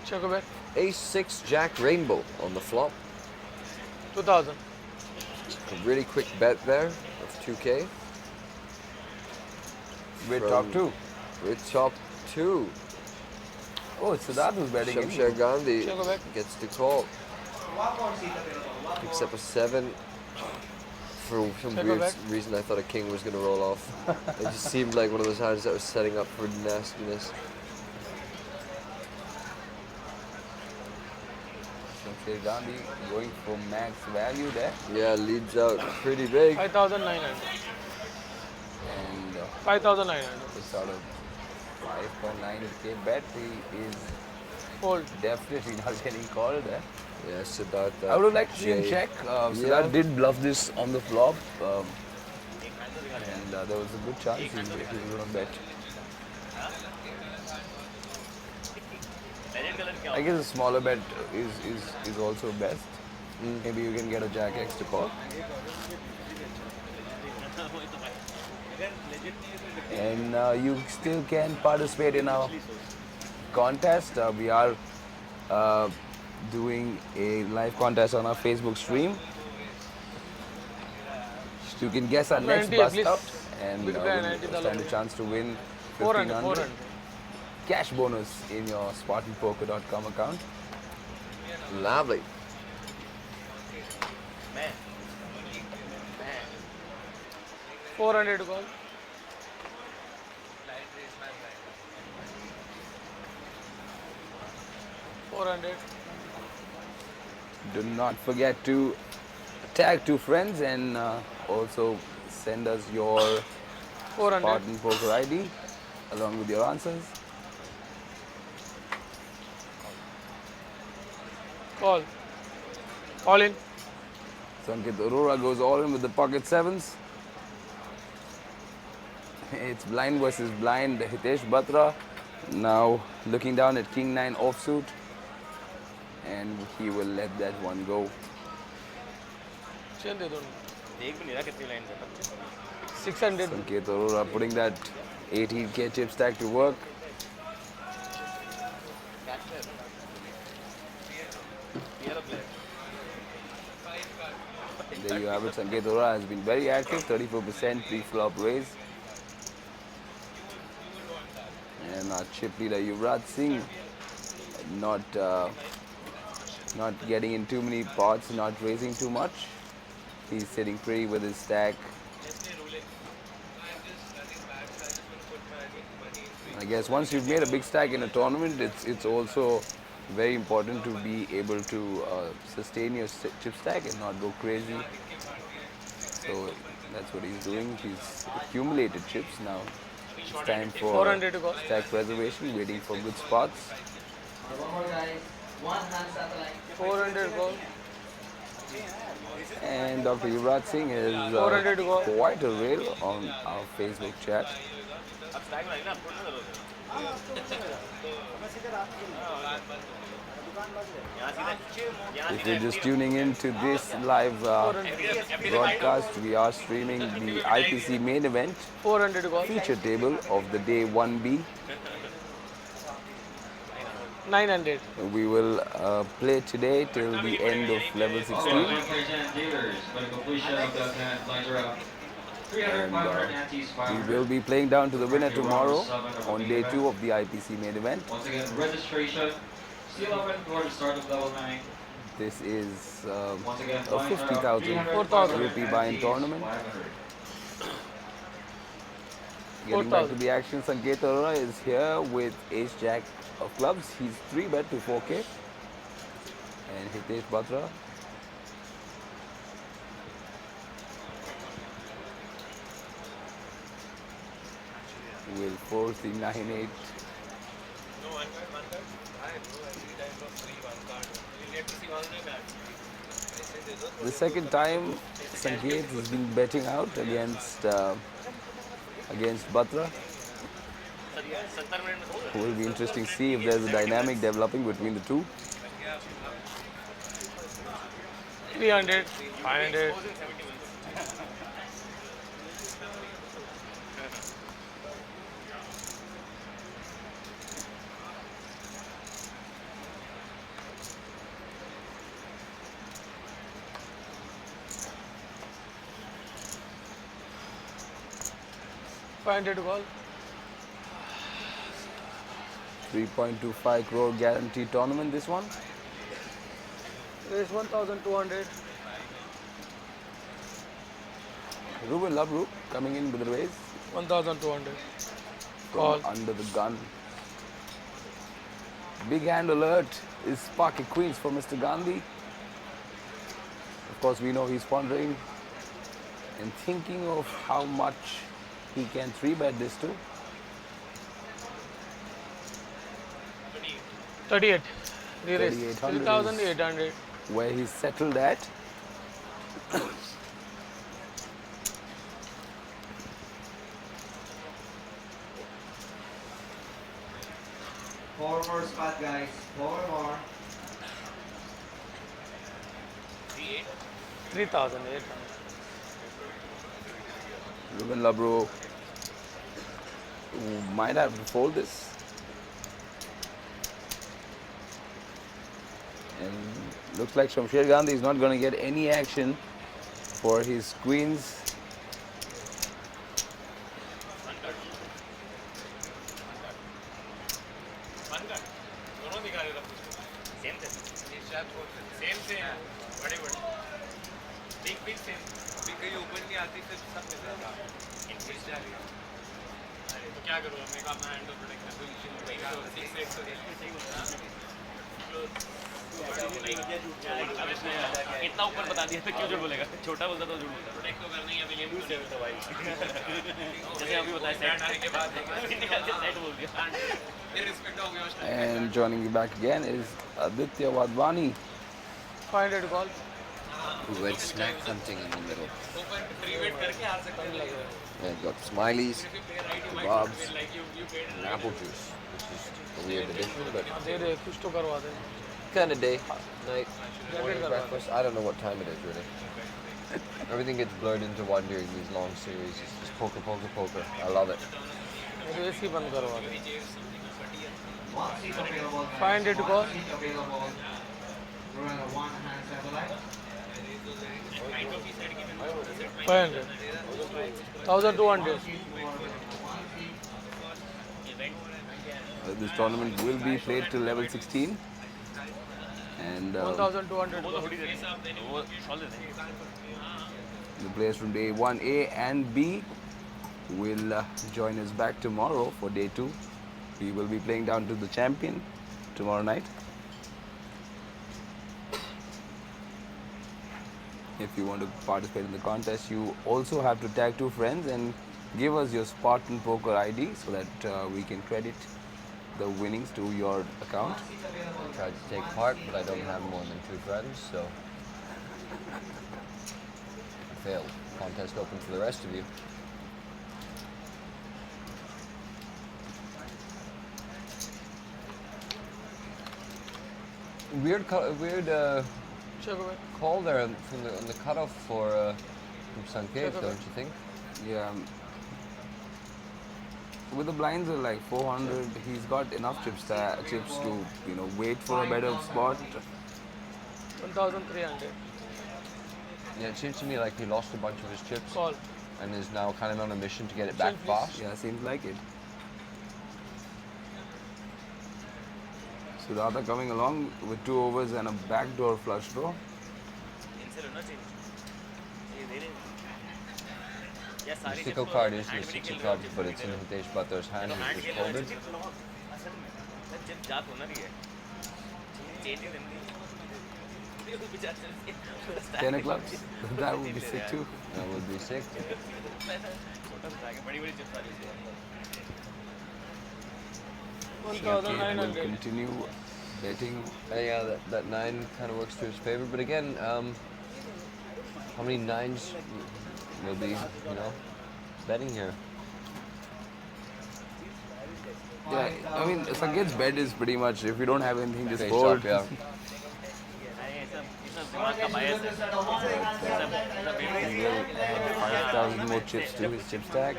check a bet A6 Jack Rainbow on the flop. 2000 A really quick bet there of 2K. With From- top two. With top 2. Oh, Siddharth was betting in. Shamsher Gandhi Check it back. gets to call. 1 more seat available. 1 Picks more. up a 7. For some Check it weird back. reason, I thought a king was going to roll off. It just seemed like one of those hands that was setting up for nastiness. Shamsher Gandhi going for max value there. Yeah, leads out pretty big. 5900 And 5900 it's out of 5.9K bet. He is fold definitely not getting called there. Yeah, Siddhartha. I would have liked to see him Jay. check. Yeah. Siddharth did bluff this on the flop. And there was a good chance he was going to bet. Legend colour क्या I guess a smaller bet is also best. Maybe you can get a Jack X to call. And you still can participate in our contest. We are doing a live contest on our Facebook stream. So you can guess our next 90 bust please. out and Big blind, 90 stand a chance to win 400 1500 400 cash bonus in your SpartanPoker.com account. Lovely. मैं 400 call 400 Do not forget to tag 2 friends and also send us your 400. Spartan Poker ID along with your answers. Call. All in. Sanket Arora goes all in with the pocket sevens. It's blind versus blind. Hitesh Batra now looking down at King 9 offsuit, and he will let that one go. Chain दे दो. देख भी नहीं रहा कितनी line है. 600. Sanket Arora putting that 18k chip stack to work. There you have it. Sanket Arora has been very active. 34% pre-flop raise. And our chip leader Yuvraj Singh not getting in too many pots, not raising too much. He's sitting pretty with his stack. I guess once you've made a big stack in a tournament, it's also very important to be able to sustain your chip stack and not go crazy. So that's what he's doing. He's accumulated chips now. It's time for 400 to go. stack preservation, waiting for good spots. One more guys. One hand satellite. 400 call. And Dr. Yuvraj Singh is 400 to go. quite a rail on our Facebook chat. अब stack line ना photo करो. If you're just tuning in to this live broadcast, we are streaming the IPC main event 400 call. feature table of the day 1B. 900. We will play today till the end of level 16. dealers, by completion of the event, lines are up. 300, 500 anti-spire. We will be playing down to the winner tomorrow on day 2 of the IPC main event. Once again, registration still open for the start of level 9. This is Once again, a lines are up. 50,000 300, 4,000 rupee buy-in tournament. 500. Getting back to 4,000. the action, Sanket Arora is here with Ace-Jack of clubs. He's 3-bet to 4K. And Hitesh Batra will force the 9-8. The second time Sanket has been betting out against Batra. 70 minute में हो It will be interesting to see if there's a dynamic developing between the two. 300. 500. $500 call. 3.25 crore guarantee tournament, this one. Raise 1,200. Ruben Labru coming in with the raise 1,200. from Call. under the gun. Big hand alert is Sparky Queens for Mr. Gandhi. Of course, we know he's pondering and thinking of how much he can 3-bet this to. 38. Re-raise. 3,800 is 3,800. where he's settled at. Four more spot, guys. Four more. 3,800. Ruben Labro might have to fold this. And looks like Shamsher Gandhi is not going to get any action for his queens. दोनों दिखा रहे थे same थे same same बड़े बड़े big big same अभी कहीं ऊपर नहीं आती फिर सब मिल रहा था इंक्रीज जा रही है अरे तो क्या करूँ मैं कहा मैं हैंड प्रोटेक्ट कर दूँ 6 6 इतना इतना ऊपर बता दिया तो क्यों झूठ बोलेगा छोटा बोलता तो झूठ बोलता प्रोटेक्ट तो करना ही है विलियम से तो भाई जैसे अभी बताया सेट आने के बाद सेट बोल दिया रिस्पेक्ट हो गया And joining you back again is Aditya Wadhwani. 500 call. We went snack hunting in the middle. प्रीवेट करके हार सकते हैं Yeah, got smileys, kebabs, and apple juice, which is a weird addition, but दे दे कुछ तो करवा दे. kind of day, night, morning, breakfast. I don't know what time it is really. Everything gets blurred into one during these long series. It's just poker, poker, poker. I love it. मुझे AC बंद करवा दे. One seat available. 500 to go. One seat available. We're on a one-hand satellite. 500. 1200. This tournament will be played till level 16. And 1200. the players from day 1A and B will join us back tomorrow for day 2. We will be playing down to the champion tomorrow night. If you want to participate in the contest, you also have to tag 2 friends and give us your Spartan Poker ID so that we can credit the winnings to your account. I tried to take part, but I don't have more than 2 friends, so I failed. Contest open for the rest of you. Weird Check away. call there on the cutoff for from Sanket, don't you think? Yeah. With the blinds are like 400, he's got enough chips to wait for a better spot. 1300. Yeah, it seems to me like he lost a bunch of his chips Call. and is now kind of on a mission to get it back Change, please. fast. Yeah, seems like it. Siddhartha coming along with 2 overs and a backdoor flush draw. इनसे लेना चाहिए ये दे रहे हैं या The सारी sicko card is the six of clubs, but it's in Hitesh Butler's hand, which is folded. जब जात होना नहीं है चेंज ही देनी 10 of clubs. That would be sick too. That would be sick. बड़ी बड़ी चिप्स आ रही है We'll 1900. continue betting. Yeah, that 9 kind of works to his favor, but again, how many 9s will be, betting here? Yeah, I mean, Sanket's bet is pretty much if you don't have anything, just Face fold. up, yeah. ये सब दिमाग का बायस है सब 5,000 more chips to his chip stack.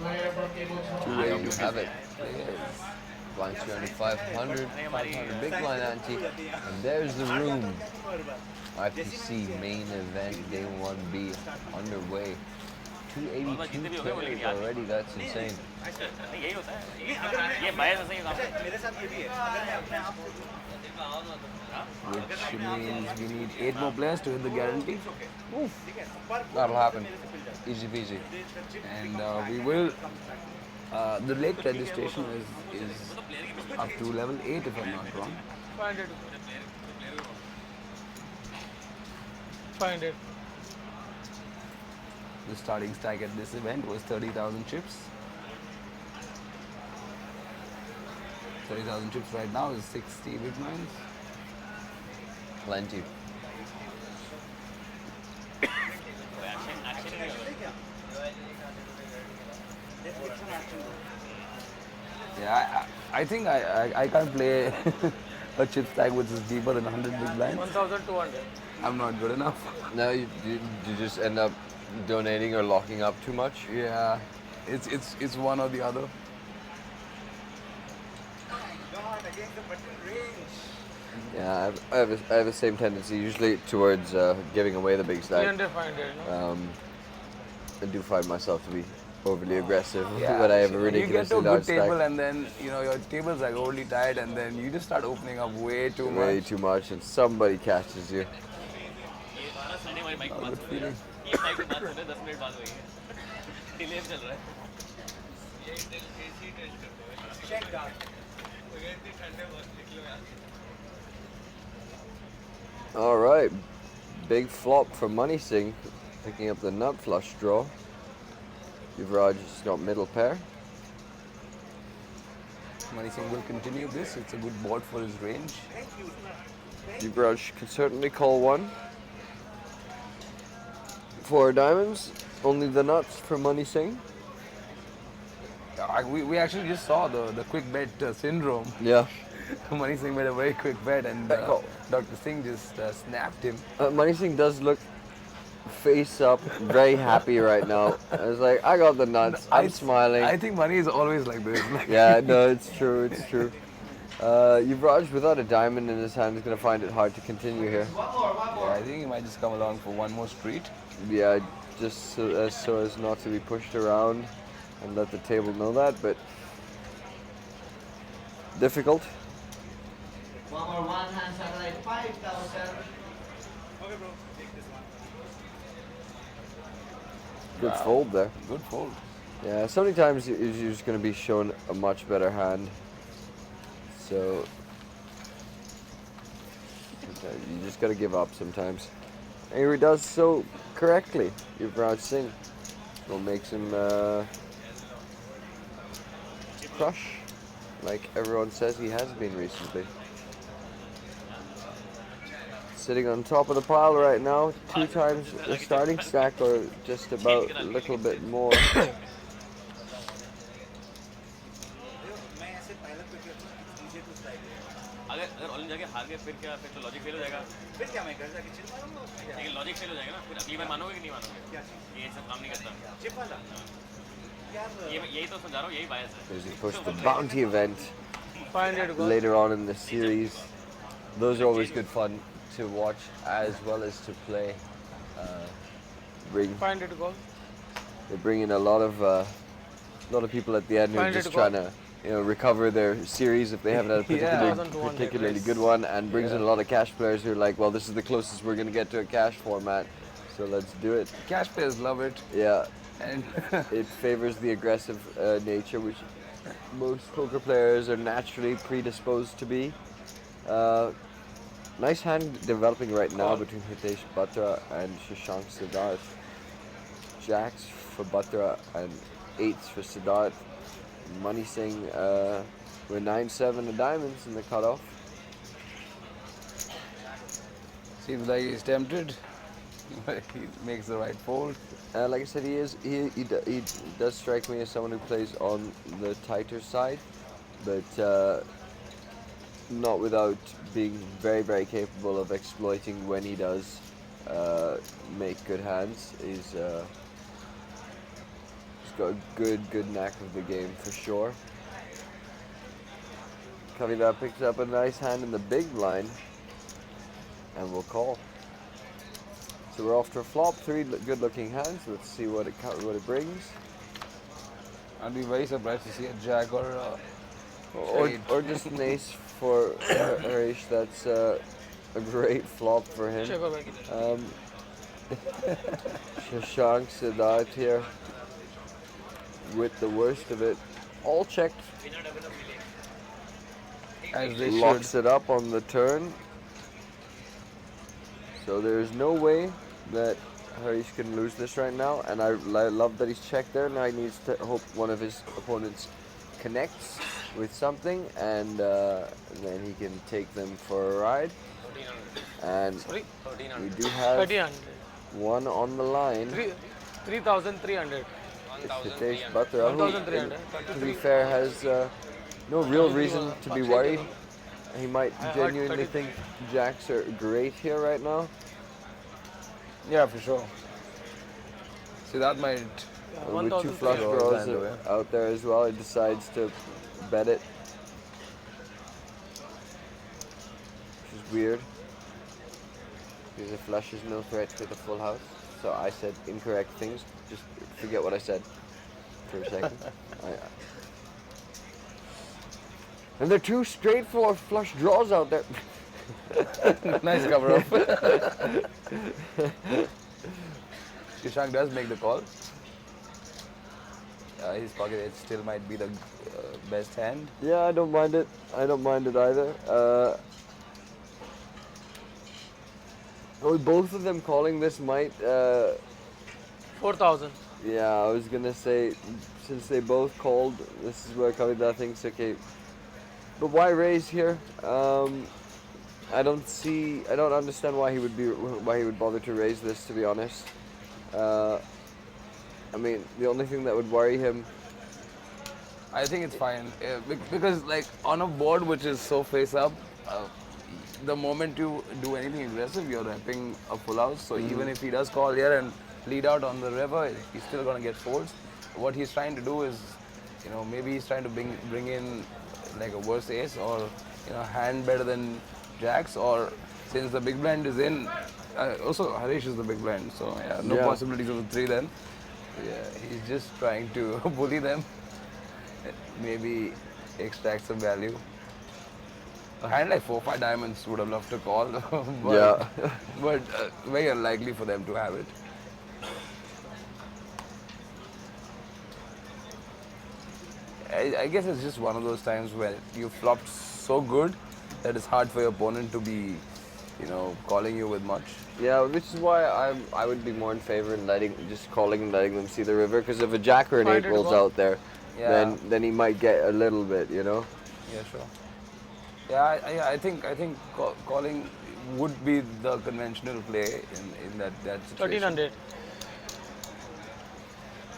There you have it. Blind 200, 500, 500 big blind ante, and there's the room. IPC main event day 1B underway. 282 players already. That's insane. यही होता है ये बायस ऐसे ही काम है Which means we need 8 more players to hit the guarantee. That'll happen. Easy peasy. And we will. The late registration is up to level 8 if I'm not wrong. 500. 500. The starting stack at this event was 30,000 chips. 30,000 chips right now is 60 big blinds. Plenty. Yeah, I think I can't play a chip stack which is deeper than 100 big blinds. 1200. I'm not good enough. No, you just end up donating or locking up too much. Yeah, it's one or the other. Yeah, I have the same tendency usually towards giving away the big stack. 300, 500. No? I do find myself to be overly aggressive Yeah, when I have a you get to ridiculously a large good table stack. and then your table's like overly tight and then you just start opening up way too Way much. too much, and somebody catches you. Not a good feeling. ये time के बाद सुने 10 minute बाद हुई है delay चल रहा है All right, big flop for Money Singh, picking up the nut flush draw. Yuvraj has got middle pair. Money Singh will continue this. It's a good board for his range. Yuvraj can certainly call one. 4 diamonds, only the nuts for Money Singh. We actually just saw the quick bet syndrome. Yeah. Money Singh made a very quick bet and Back call. Dr. Singh just snapped him. Money Singh does look face up, very happy right now. I was like, I got the nuts. I'm smiling. I think Money is always like this. Yeah, no, it's true. It's true. Yuvraj, without a diamond in his hand, is going to find it hard to continue here. Yeah, I think he might just come along for one more street. Yeah, just so as not to be pushed around and let the table know that, but difficult. One more one hand satellite 5,000. Okay, bro. Take this one. Good Wow. fold there. Good fold. Yeah, so many times you're just going to be shown a much better hand. So you just got to give up sometimes. And he does so correctly. Yuvraj Singh. What makes him crush, like everyone says he has been recently. Sitting on top of the pile right now, 2 times the starting stack, or just about a little bit more. अगर all जाके हार गए फिर क्या, फिर तो logic fail हो जाएगा। फिर क्या मैं घर जाके चिल मारूंगा? लेकिन लॉजिक फेल हो जाएगा ना, फिर अगली बार मानोगे कि नहीं मानोगे? ये सब काम नहीं करता। चिप वाला? यही तो समझा रहा हूँ, यही बायस है। There's of course the bounty event 500 gold. later on in the series. Those are always good fun to watch as well as to play. Bring 500 gold. They bring in a lot of people at the end who are 500 just gold. trying to recover their series if they haven't had a Yeah. particularly good one, and brings in a lot of cash players who are like, well, this is the closest we're going to get to a cash format, so let's do it. Cash players love it. Yeah, And it favors the aggressive nature, which most poker players are naturally predisposed to be. Nice hand developing right now between Hitesh Batra and Shashank Siddharth. Jacks for Batra and 8s for Siddharth. Money Singh with 9-7 of diamonds in the cutoff. seems like he's tempted. But he makes the right fold. Like I said, he does strike me as someone who plays on the tighter side, but not without being very, very capable of exploiting when he does make good hands. He's got a good knack of the game for sure. Kavita picks up a nice hand in the big blind, and we'll call. So we're off to a flop. 3 good-looking hands. Let's see what it brings. I'd be very surprised to see a jack or a spade. Or just an ace for Harish. That's a great flop for him. Check over back. Shashank Siddharth here with the worst of it. All checked. As they Locks should. it up on the turn. So there's no way that Harish can lose this right now, and I love that he's checked there. Now he needs to hope one of his opponents connects with something, and then he can take them for a ride. And Sorry? we do have 1300. one on the line. 3,300. It's Hitesh Batra, who, 1,300. to be fair, has no real reason to be worried. He might genuinely think jacks are great here right now. Yeah, for sure. See, that might. With 2 flush 1,300. draws Hand away. out there as well, he decides to bet it. Which is weird. Because a flush is no threat to the full house. So I said incorrect things. Just forget what I said for a second. And there are 2 straight flush draws out there. Nice cover up. Shashank does make the call. His pocket edge still might be the best hand. Yeah, I don't mind it. I don't mind it either. Oh, both of them calling this might. 4,000. Yeah, I was gonna say, since they both called, this is where Kavita thinks okay. But why raise here? I don't understand why he would bother to raise this. To be honest, I mean, the only thing that would worry him. I think it's fine because like on a board which is so face up, the moment you do anything aggressive, you're repping a full house. So even if he does call here and lead out on the river, he's still gonna get folds. What he's trying to do is, maybe he's trying to bring in like a worse ace or hand better than jacks, or since the big blind is in, also Harish is the big blind, so yeah, no Yeah. possibilities of a 3 then. Yeah, he's just trying to bully them, maybe extract some value. A hand like 4-5 diamonds would have loved to call, but, Yeah. but very unlikely for them to have it. I guess it's just one of those times where you flopped so good that it's hard for your opponent to be, calling you with much. Yeah, which is why I would be more in favor in just calling and letting them see the river. Because if a jack or an 8 500 rolls ball. out there, Yeah. then he might get a little bit, Yeah, sure. Yeah, I think calling would be the conventional play in that situation. 1,300.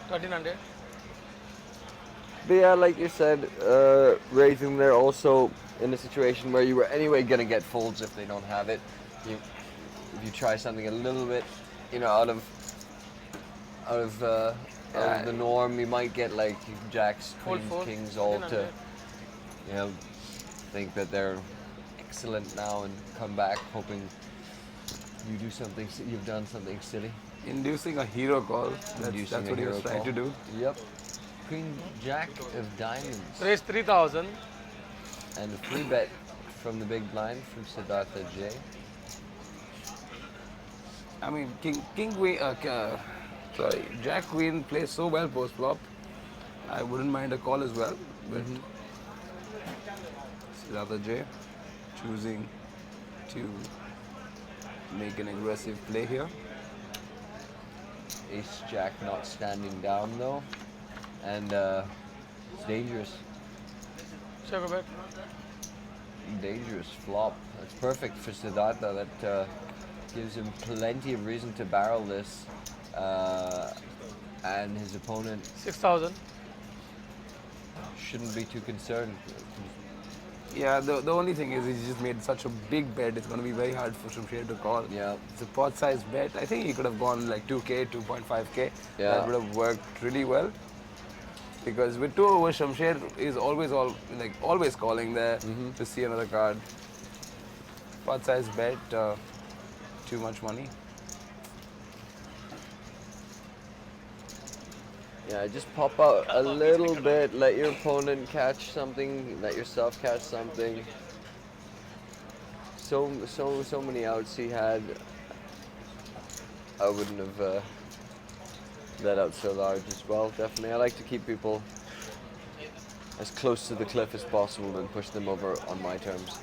1,300. But yeah, like you said, raising there also in a situation where you were anyway gonna get folds if they don't have it. If you try something a little bit, out of the norm, you might get like jacks, Fold queens, four, kings, all to 1,300. think that they're excellent now and come back hoping you've done something silly. Inducing a hero call. Inducing That's a what he was hero trying call. to do. Yep. Queen jack of diamonds. Raise 3,000. And a free bet from the big blind from Siddhartha J. I mean, King Queen, Jack Queen plays so well post flop. I wouldn't mind a call as well. But Siddhartha J choosing to make an aggressive play here. Ace jack not standing down though. And it's dangerous. Check a bet. Dangerous flop. That's perfect for Siddhartha. That gives him plenty of reason to barrel this. And his opponent 6,000. shouldn't be too concerned. Yeah, the only thing is he's just made such a big bet. It's going to be very hard for Shamsher to call. Yeah. It's a pot size bet. I think he could have gone like 2K, 2.5K. Yeah. That would have worked really well. Because with 2 over, Shamsher is always calling there to see another card. Pot size bet, too much money. Yeah, just pop out a little bit, let your opponent catch something, let yourself catch something. So many outs he had. I wouldn't have let out so large as well, definitely. I like to keep people as close to the cliff as possible and push them over on my terms.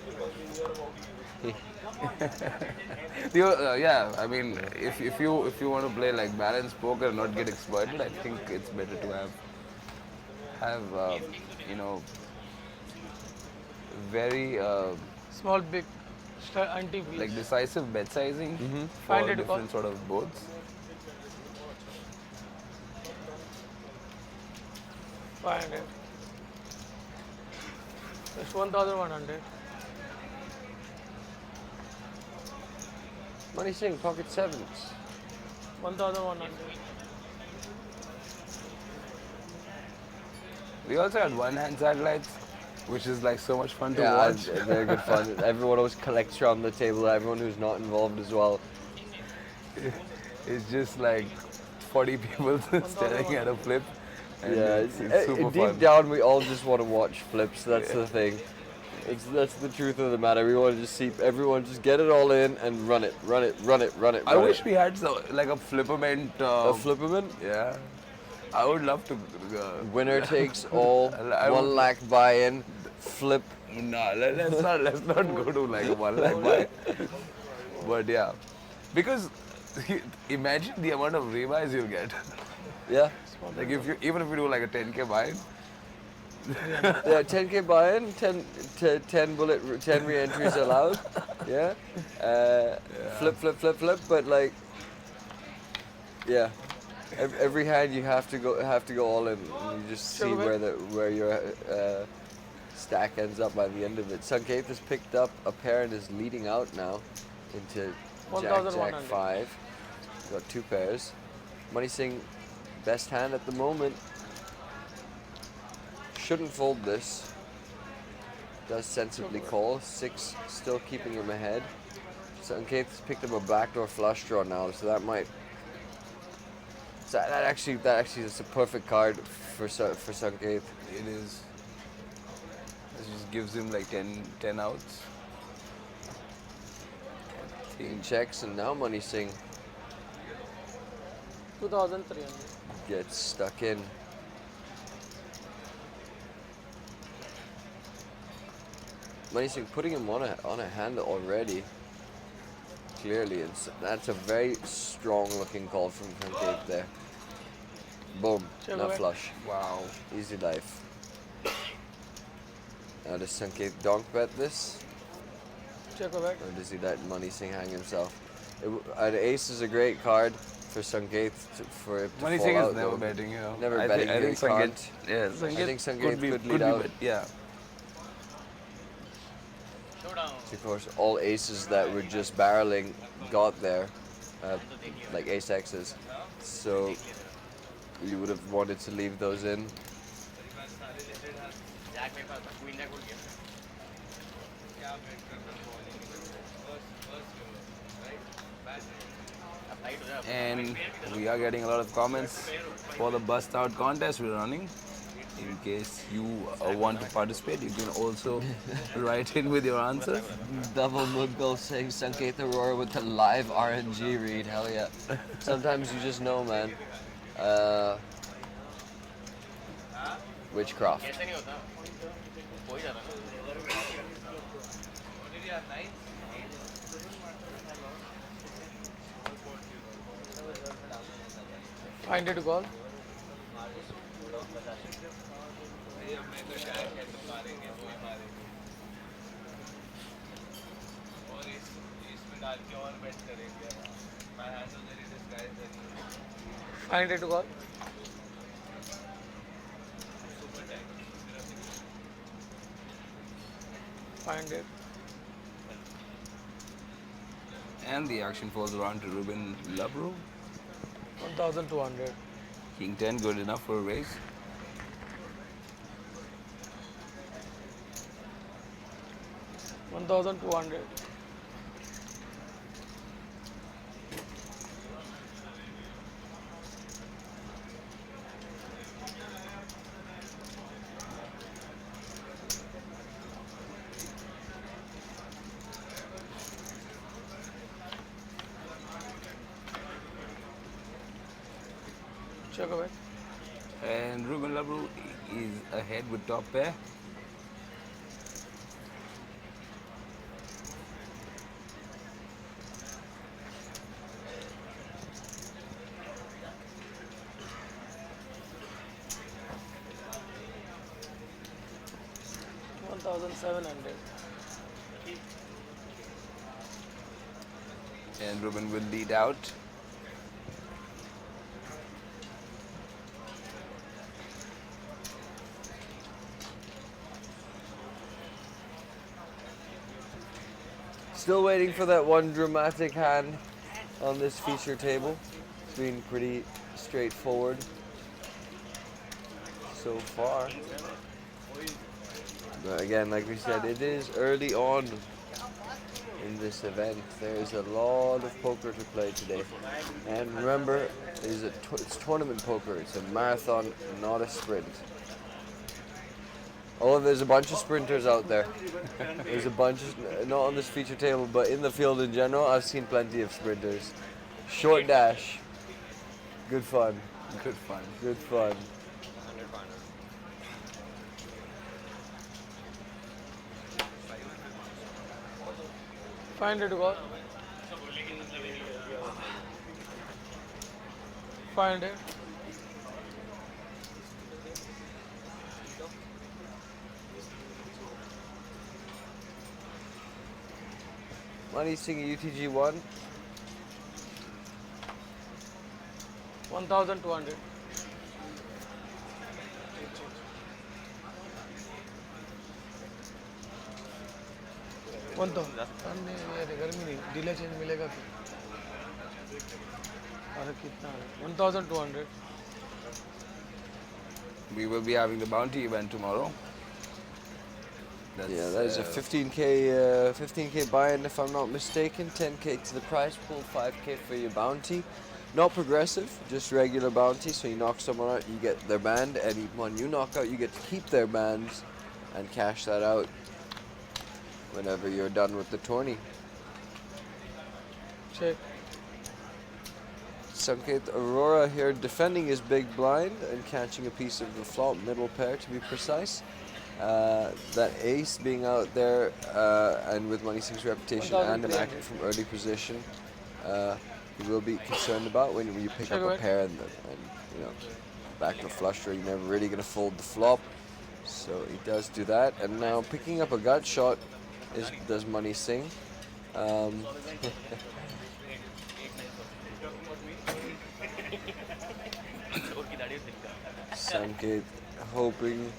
Yeah, I mean, if you want to play like balanced poker and not get exploited, I think it's better to have very Small, big, anti please. like decisive bet sizing for 500 to call. different sort of boards. 500. That's 1,100. Money Singh, pocket sevens. 1,100. We also had one hand satellites, which is like so much fun to Yeah, watch. very good fun. Everyone always collects around the table, everyone who's not involved as well. It's just like 40 people staring at a flip. And Yeah, it's super deep fun. down we all just want to watch flips, that's the thing. That's the truth of the matter. We want to just see everyone just get it all in and run it. I wish we had like a flipperment. A flipperman. Yeah, I would love to. Winner takes all. I 1 would- lakh buy-in. Flip. No, let's not go to like a 1 lakh buy. But yeah, Because imagine the amount of rebuys you'll get. Yeah. Like if you even if you do like a 10k buy, Yeah, 10k buy-in, 10 bullet, 10 re-entries allowed. Yeah. Flip, flip, flip, flip. But like, yeah, every hand you have to go all in. And you just see where your stack ends up by the end of it. Sanket has picked up a pair and is leading out now into Jack 1100. 5. Got 2 pairs. Money Singh, best hand at the moment. Shouldn't fold this. Does sensibly call. 6 still keeping him ahead. Sanket's picked up a backdoor flush draw now, so that might. So that actually is a perfect card for Sanket. it is. It just gives him like 10 outs. He checks, and now Money Singh 2300. gets stuck in. Money Singh putting him on a hand already. Clearly, that's a very strong looking call from Sanket there. Boom, Check no away. flush. Wow. Easy life. Now does Sanket donk bet this? Check a back. Or does he let Money Singh hang himself? An ace is a great card for Sanket for it to Money fall Singh out, is never though. betting, Never I betting, Think, I he think Sanket, can't. yeah, I think Sanket could lead out. Yeah. Of course, all aces that were just barreling got there, like ace X's. So you would have wanted to leave those in. And we are getting a lot of comments for the bust out contest we're running. In case you want to participate, you can also write in with your answers. Double Muggle saying Sanket Aurora with the live RNG read. Hell yeah. Sometimes you just know, man. Witchcraft. Find it call. Find it call. Find it. And the action falls around to Ruben Labro. 1200. King 10, good enough for a raise. $1,200. Check away. And Ruben Labro is ahead with top pair. $1,700. And Ruben will lead out. Still waiting for that one dramatic hand on this feature table. It's been pretty straightforward so far. But again, like we said, it is early on in this event. There's a lot of poker to play today. And remember, it's tournament poker. It's a marathon, not a sprint. Oh, there's a bunch of sprinters out there. There's a bunch, not on this feature table, but in the field in general, I've seen plenty of sprinters. Short dash. Good fun. Good fun. Good fun. Find it call. 500. Money Singh UTG 1. 1200. तो गर्मी नहीं delay change मिलेगा फिर अरे कितना 1200. We will be having the bounty event tomorrow. Yeah, that is a 15k buy-in if I'm not mistaken. 10k to the prize pool, 5k for your bounty. Not progressive, just regular bounty. So you knock someone out, you get their band. Anyone you knock out, you get to keep their bands and cash that out whenever you're done with the tourney. Check. Sanket Aurora here defending his big blind and catching a piece of the flop, middle pair to be precise. That ace being out there and with Money Singh's reputation and him acting from early position, you will be concerned about when you pick up a pair and you know, back to a flush draw, you're never really going to fold the flop. So he does do that, and now picking up a gut shot does Money Singh. Sanket hoping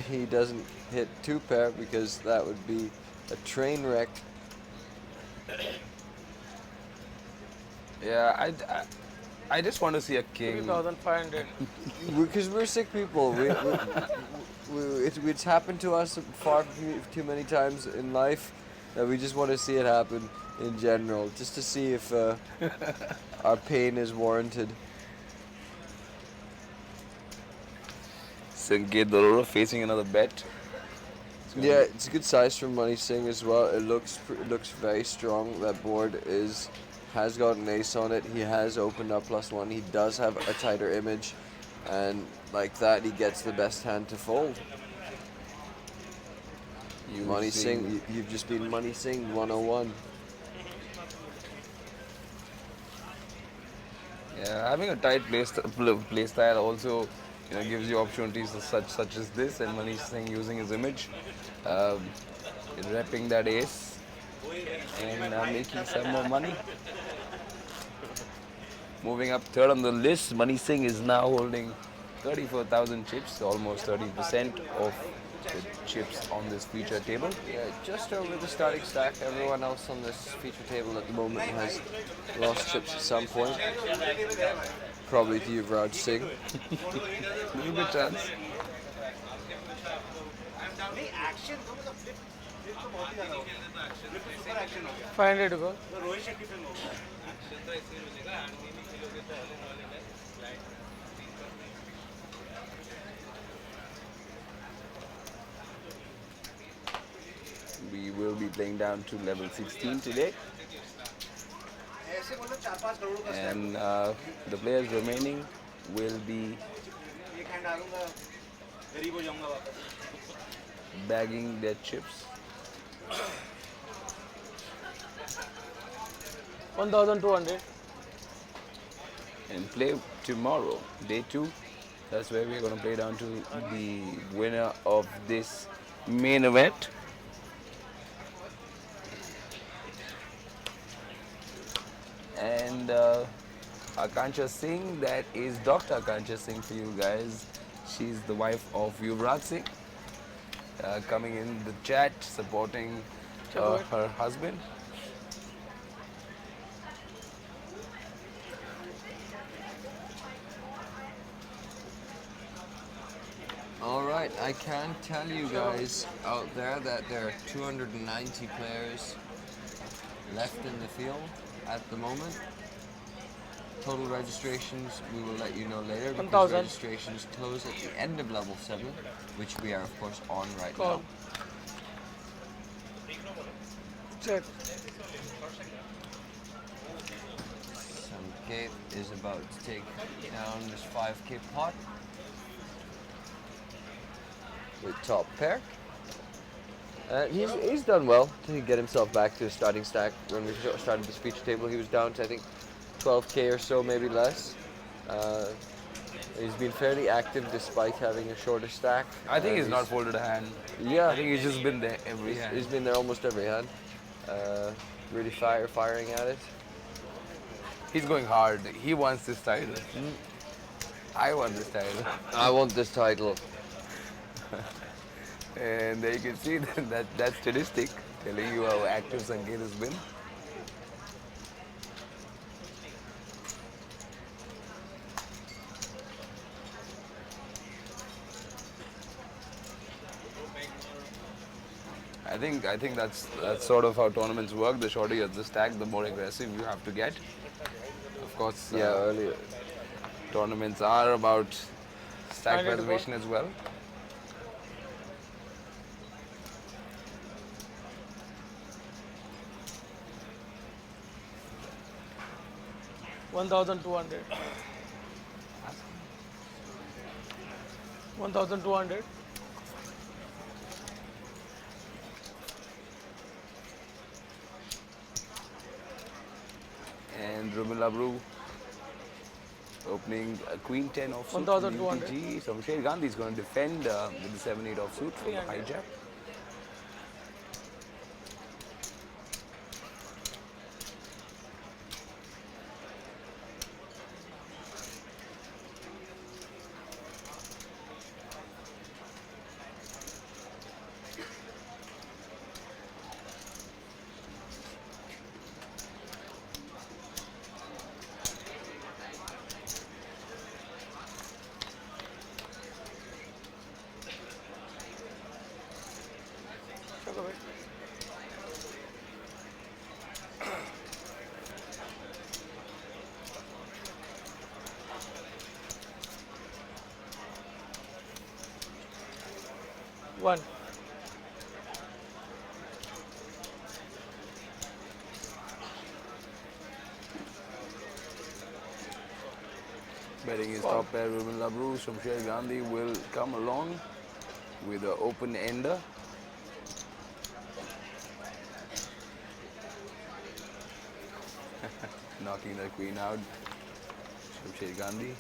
he doesn't hit two pair because that would be a train wreck. Yeah, I just want to see a king. 3500. Because we're sick people. It's happened to us far too many times in life that we just want to see it happen in general, just to see if our pain is warranted. Sanket Dorora facing another bet. Yeah, it's a good size from Money Singh as well. It looks very strong. That board has got an ace on it. He has opened up +1. He does have a tighter image, and like that, he gets the best hand to fold. Money Singh, you've just been Money Singh 101. Yeah, having a tight play style also, you know, gives you opportunities such as this, and Money Singh using his image, repping that ace, and making some more money. Moving up third on the list, Money Singh is now holding 34,000 chips, almost 30% of the chips on this feature table. Yeah, just over the starting stack. Everyone else on this feature table at the moment has lost chips at some point. Probably to Yuvraj Singh. Little bit chance. 500 to go. We will be playing down to level 16 today. And the players remaining will be bagging their chips. 1200. And play tomorrow, day 2. That's where we're going to play down to the winner of this main event. And Akansha Singh, that is Dr. Akansha Singh for you guys. She's the wife of Yuvraj Singh, coming in the chat, supporting her husband. Alright, I can tell you guys out there that there are 290 players left in the field at the moment. Total registrations, we will let you know later because 1,000. registrations close at the end of level 7, which we are of course on right now. Check. Sanket is about to take down this 5k pot with top pair. He's done well to get himself back to his starting stack. When we started this feature table, he was down to I think 12k or so, maybe less. Uh, he's been fairly active despite having a shorter stack. I think and he's not folded a hand. Yeah, I think he's just been there every hand. he's been there almost every hand. Really firing at it. He's going hard. He wants this title. I want this title. I want this title. And there you can see that statistic telling you how active Sanket has been. I think that's sort of how tournaments work. The shorter you the stack, the more aggressive you have to get. Of course, Yeah, earlier. tournaments are about stack Final preservation as well. $1,200. 1,200. And Ruben Labru opening a Queen 10 offsuit. 1,200. Shamsher Gandhi is going to defend with the 7-8 offsuit from the 300. hijack. Check away. One. Betting his top pair, Ruben Labru. Shamsher Gandhi will come along with an open ender. Knocking the queen out. Shamsher Gandhi.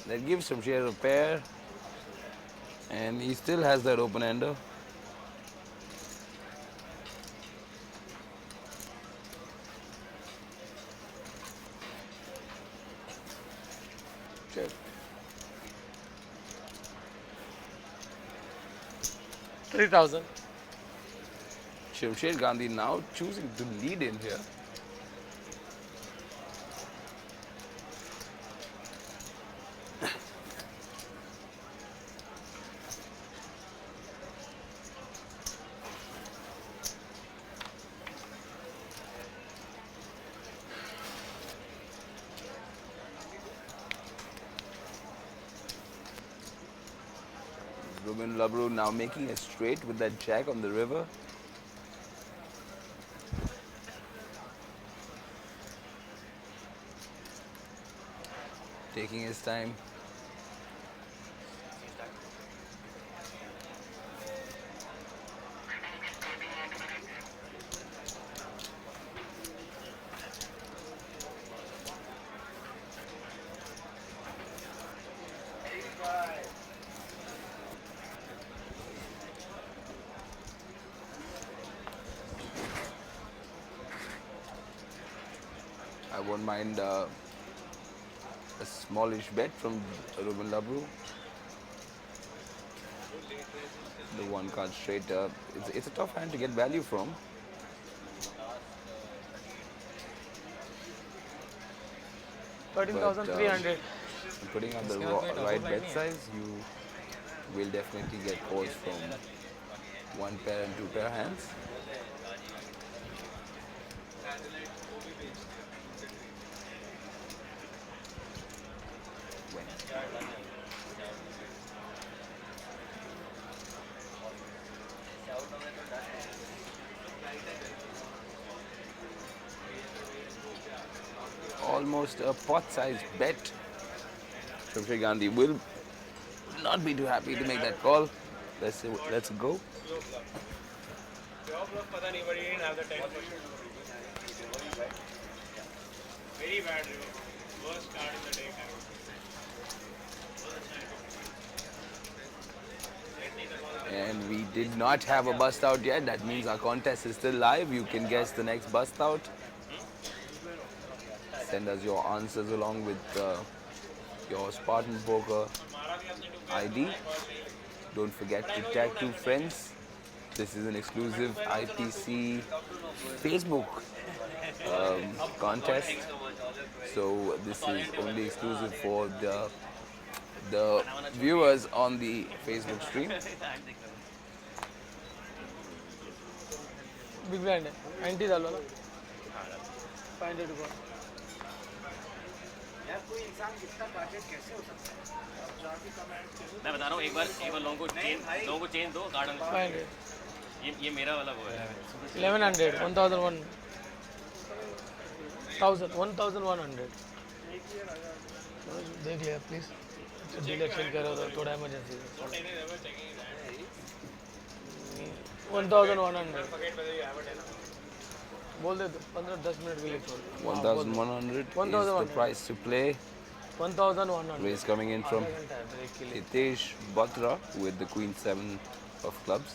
That gives Shamsher a pair. And he still has that open ender. Check. 3,000. Shamsher Gandhi now choosing to lead in here. Ruben Labru now making a straight with that jack on the river. Taking his time. I won't mind a smallish bet from Ruben Labru. The one card straight up. It's a tough hand to get value from. But, 13,300. putting on the right bet size, you will definitely get calls from one pair and two pair hands. Almost a pot-sized bet. Shamsher Gandhi will not be too happy to make that call. Let's go. Your bluff, pata nahi, but he didn't have the 10%. Very bad river. Worst card in the day, Karo. And we did not have a bust out yet. That means our contest is still live. You can guess the next bust out. Send us your answers along with your Spartan Poker ID. Don't forget to tag 2 friends. This is an exclusive IPC Facebook contest. So this is only exclusive for the viewers on the Facebook stream. Big brand है 90 डाल वाला 500 रुपये मैं बता रहा हूँ एक बार लोगों को चेंज दो गार्डन 500 ये मेरा वाला वो है 1100 1001 1100 देख लिया प्लीज डिलेक्शन कर रहा था थोड़ा इमरजेंसी 1100 बोल दे 15-10 मिनट के लिए छोड़ 1100 is the price to play. 1100 Raise coming in from Hitesh Batra with the Queen 7 of clubs.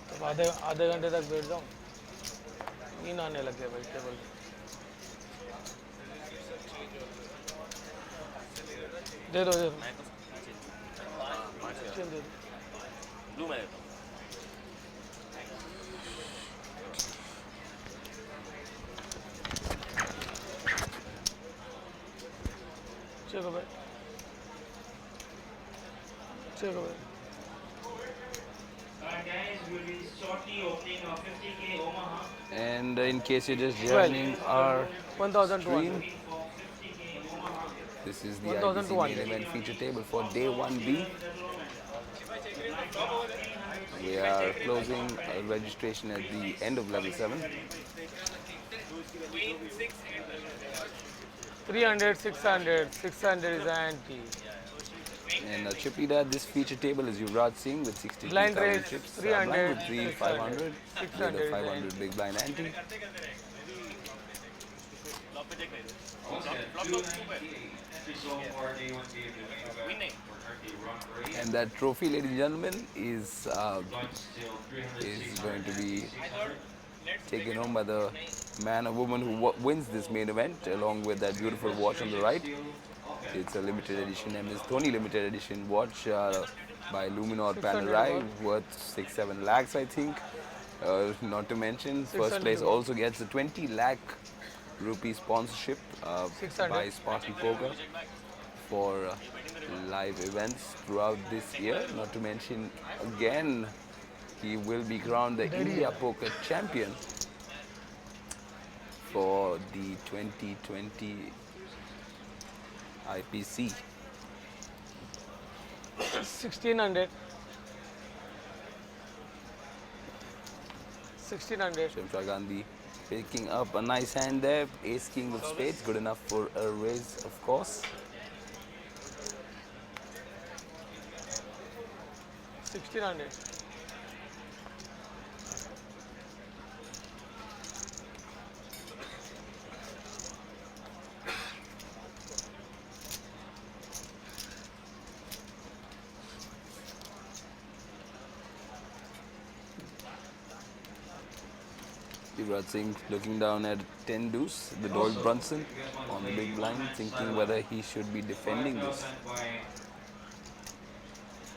तब आधे घंटे तक बैठ जाऊँ नींद आने लग गया भाई टेबल दे दो चल दे दो ब्लू मैं देता हूँ चलो भाई चलो भाई Guys, we'll be shortly opening a 50k Omaha. And in case you're just joining our 1200 stream, this is the IPC 1200. main event feature table for day 1B. We are closing registration at the end of level 7. 300 600 is anti And Chippy Dad, this feature table is Yuvraj Singh with 62,000 Blind raise, chips. 300, Blind with 3, 500. 600 With a is 500 big blind ante. And that trophy, ladies and gentlemen, is going to be taken home by the man or woman who wins this main event, along with that beautiful watch on the right. It's a limited edition MS Dhoni limited edition watch by Luminor Panerai, worth 6-7 lakhs, I think. Not to mention, first place also gets a 20 lakh rupee sponsorship by Spartan Poker for live events throughout this year. Not to mention, again, he will be crowned the India Poker Champion for the 2020 IPC. 1600 Shamshad Gandhi picking up a nice hand there. Ace King of Spades, good enough for a raise, of course. 1600 Yuvraj Singh looking down at 10 deuce, the Doyle Brunson on the big blind, thinking whether he should be defending this.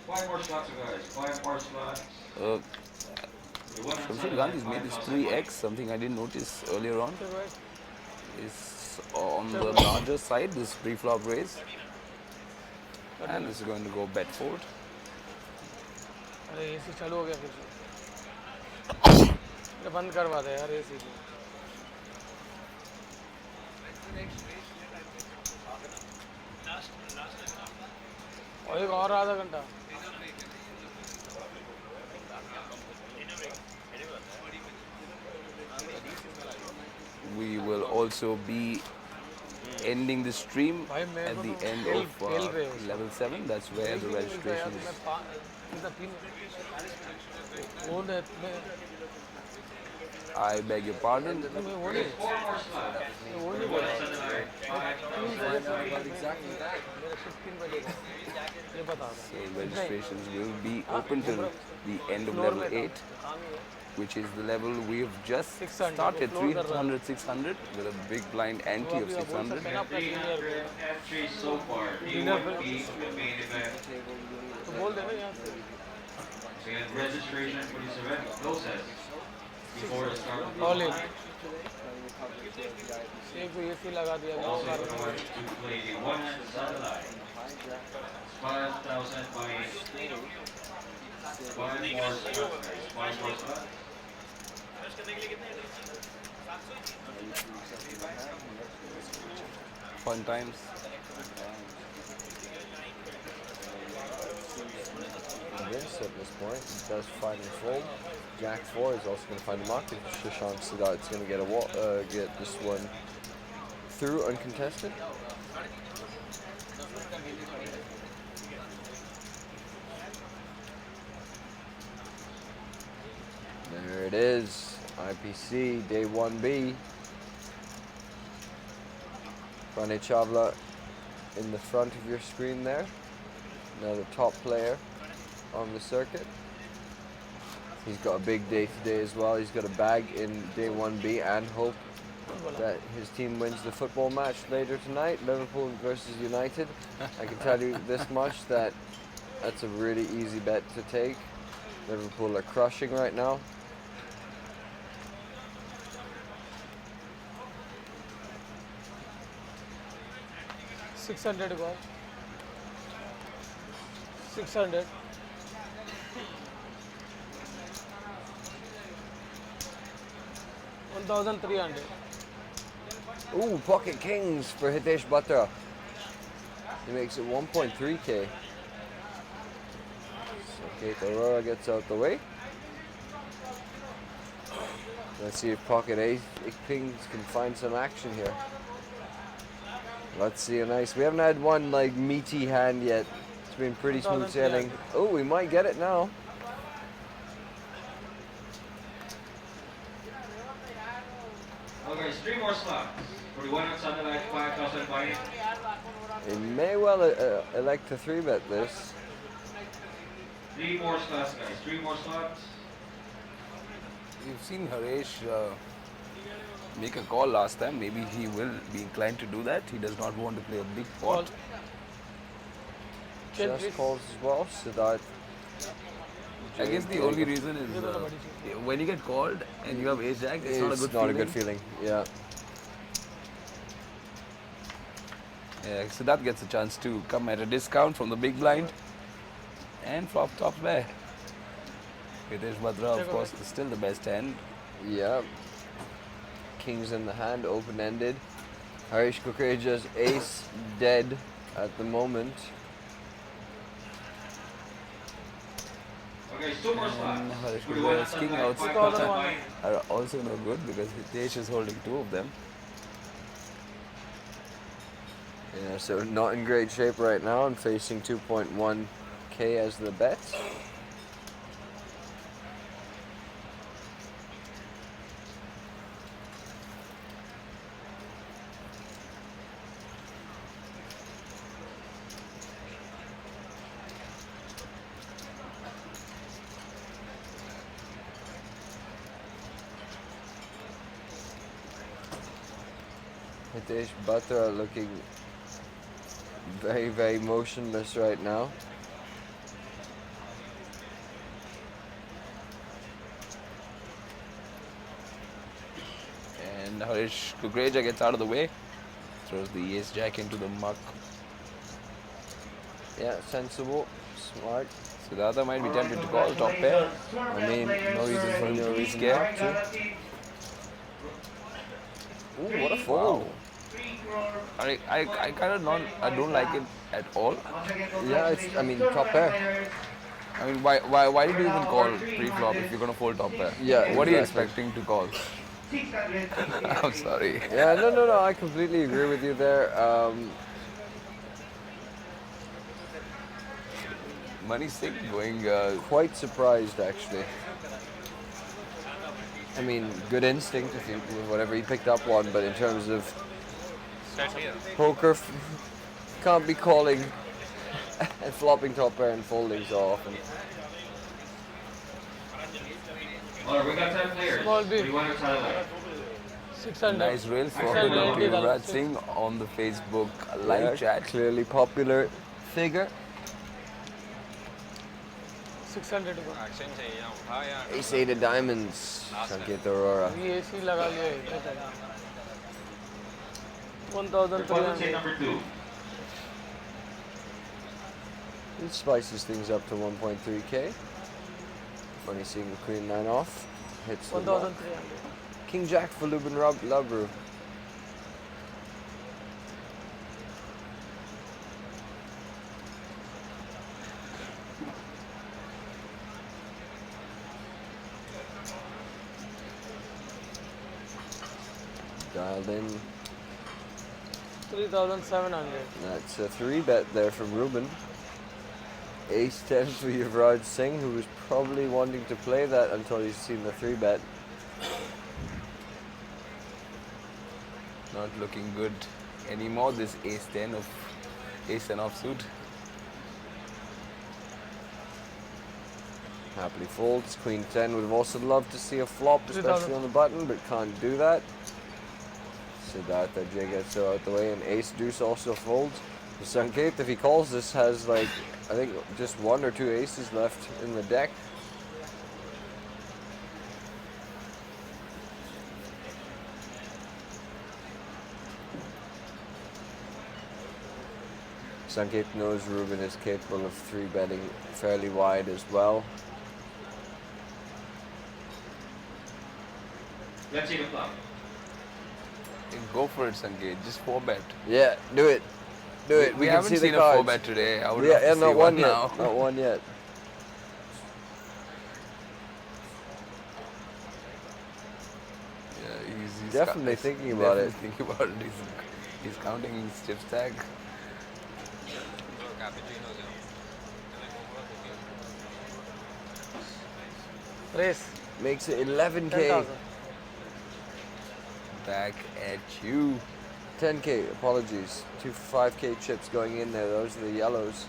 5 more slots, guys. 5 more slots. Shamshad Gandhi's made this 3x, something I didn't notice earlier on. Is on the larger side, this pre-flop raise. And this is going to go bet forward. अरे AC चालू हो गया फिर से अरे बंद करवा दे यार एसी को और एक और आधा घंटा We will also be ending the stream at the end of level 7. That's where the registration is. I beg your pardon. मैं वो नहीं Four more slots. वो नहीं One बोला is on the line. 5,000. exactly that. मेरा shift 3 बजे का ये बता दो So registrations will be open till the end of level 8, which is the level we've just 600, started, वो floor कर रहा 300, 600, with a big blind ante of 600. मैंने अपना senior 300 entries so far. D1B to the main event. तो बोल देना यहाँ से And registration for this event closes before the start of the all in event. एक को एसी लगा दिया गया Also, और if you want to play the one-hand satellite, 5,000 buy-in. 5 more slots. 5 more slots. Fun times. Convinced at this point. He does find the fold. Jack 4 is also going to find a mark. Shashank Sadat's going to get this one through uncontested. There it is. IPC day 1B. Pranay Chawla in the front of your screen there. Another top player on the circuit. He's got a big day today as well. He's got a bag in day 1B and hope that his team wins the football match later tonight, Liverpool versus United. I can tell you this much, that's a really easy bet to take. Liverpool are crushing right now. $600 go 600 1,300 Ooh, pocket kings for Hitesh Batra. He makes it 1.3k. So Kate Aurora gets out the way. Let's see if pocket kings can find some action here. Let's see a nice. We haven't had one like meaty hand yet. It's been pretty smooth sailing. Oh, we might get it now. Okay, 3 more slots. For the one-hand satellite, 5,000 buy-in. He may well elect to 3-bet this. 3 more slots, guys. 3 more slots. You've seen Haresh make a call last time. Maybe he will be inclined to do that. He does not want to play a big pot. Just calls as well. Siddharth. I guess the only reason is when you get called and you have ace jack, it's not a good feeling. Yeah. Yeah, so that gets a chance to come at a discount from the big blind and flop top pair. Hitesh Batra, of course, is still the best hand. Yeah. Kings in the hand, open-ended. Harish Kukreja's ace dead at the moment. Okay, 2 more And slots. Harish For the one-hand Kukra's king satellite, outs 5,000 buy-in. are also no good because Hitesh is holding 2 of them. Yeah, so not in great shape right now and facing 2.1k as the bet. Hitesh Batra looking very, very motionless right now. And Harish Kukreja gets out of the way, throws the ace jack into the muck. Yeah, sensible, smart. Siddhartha might be tempted to call top pair. I mean, no reason for him to be scared. Ooh, what a fold. I kind of I don't like it at all. Yeah, I mean, top pair. I mean, why did you even call pre-flop if you're gonna fold top pair? Yeah, What are you exactly. expecting to call? I'm sorry. Yeah, no, I completely agree with you there. Money Singh going Quite surprised, actually. I mean, good instinct if you whatever he picked up one, but in terms of Start here. poker, can't be calling and flopping top pair and folding so often. Well, we got 10 players. Small What do B. you want to tell them? 600. Nice rails for 690 Yuvraj Singh on the Facebook live Yeah, chat. clearly popular figure. 600 को Action चाहिए उठा यार. Ace 8 of diamonds, Sanket Arora. ये AC लगा लिया है इतने time Deposit take 1300 number 2. It spices things up to 1.3k. Funny seeing the queen 9 off. Hits the block. 1300 King Jack for Lubin Labru. Dialed in. 3700 That's a 3-bet there from Ruben. Ace 10 for Yuvraj Singh, who was probably wanting to play that until he's seen the 3-bet. Not looking good anymore. This ace 10 offsuit. Happily folds. Queen 10 would have also loved to see a flop, especially on the button, but can't do that. Siddhartha J gets it out the way, and Ace Deuce also folds. Sanket, if he calls this, has like, I think just 1 or 2 aces left in the deck. Sanket knows Ruben is capable of 3-betting fairly wide as well. Let's see the flop. Go for it, Sanket. Just 4-bet. Yeah, do it. Do it. We can haven't see the seen a cards. 4-bet today. I would Yeah, love to yeah, see not one yet. now. Not one yet. Yeah, he's Definitely thinking about it. definitely thinking about it. He's counting his chip stack. Cappuccino जाओ. race Makes it 11k. 10,000 Back at you. 10k, apologies. 2 5k chips going in there. Those are the yellows.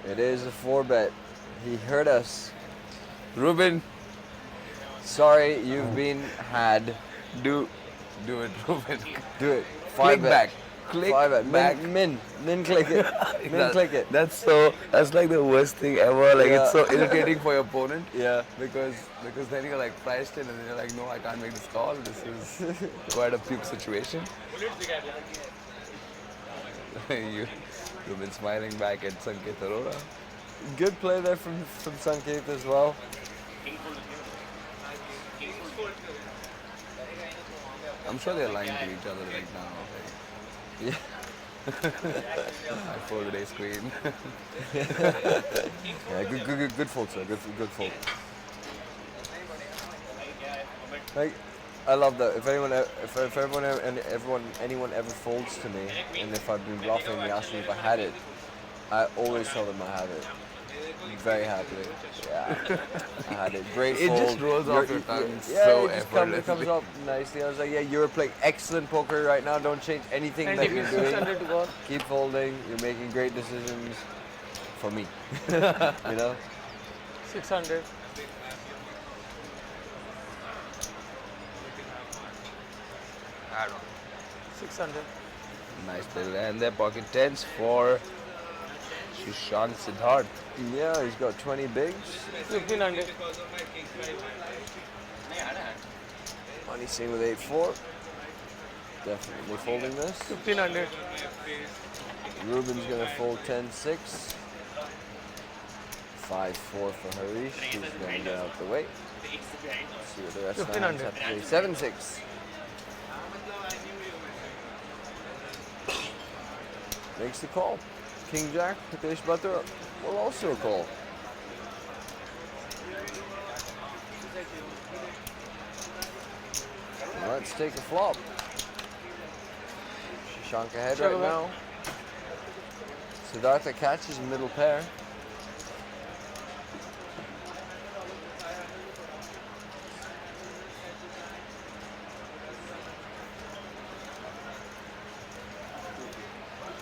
It is a 4-bet. He heard us. Ruben, Sorry, you've been had. do it, Ruben. Do it. Click 5-bet. back. Click 5-bet. back. Min click it. Min click it. That's like the worst thing ever. Like it's so irritating for your opponent. Yeah. Because then you're like priced in and then you're like, no, I can't make this call. This is quite a puke situation. You've been smiling back at Sanket Arora. Good play there from Sanket as well. I'm sure they're lying to each other right now. Yeah. I folded ace queen. Yeah, good fold, sir. Good fold. Like, I love that. If anyone ever folds to me, and if I've been bluffing, they ask me if I had it, I always tell them I have it. Very happily. Yeah, I had it. Great It fold. just rolls off your tongue Yeah, so it just comes effortlessly. up nicely. I was like, yeah, you're playing excellent poker right now. Don't change anything that you're doing. 600 to go Keep folding. You're making great decisions for me. You know? 600 Add on. 600 Nice little and their pocket tens for Shushank Siddharth. Yeah, he's got 20 bigs. 1500 Money seen with 8-4. Definitely folding this. 1500 Ruben's gonna fold 10-6. 5-4 for Harish. He's gonna get out the way. Let's see what the rest of the hands 1500. have to say. 7-6. Makes the call. King Jack, Hitesh Bhatter will also call. Let's take a flop. Shashank ahead Check right away. now. Siddhartha catches middle pair.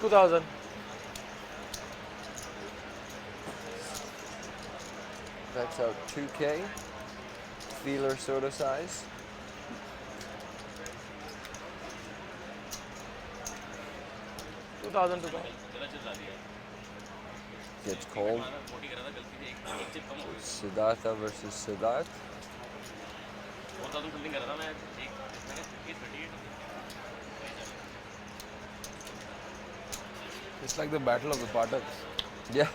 2000. That's out 2K. Feeler sort of size. Two thousand Gets called. Siddhartha versus Siddharth. It's like the battle of the Pataks. Yeah.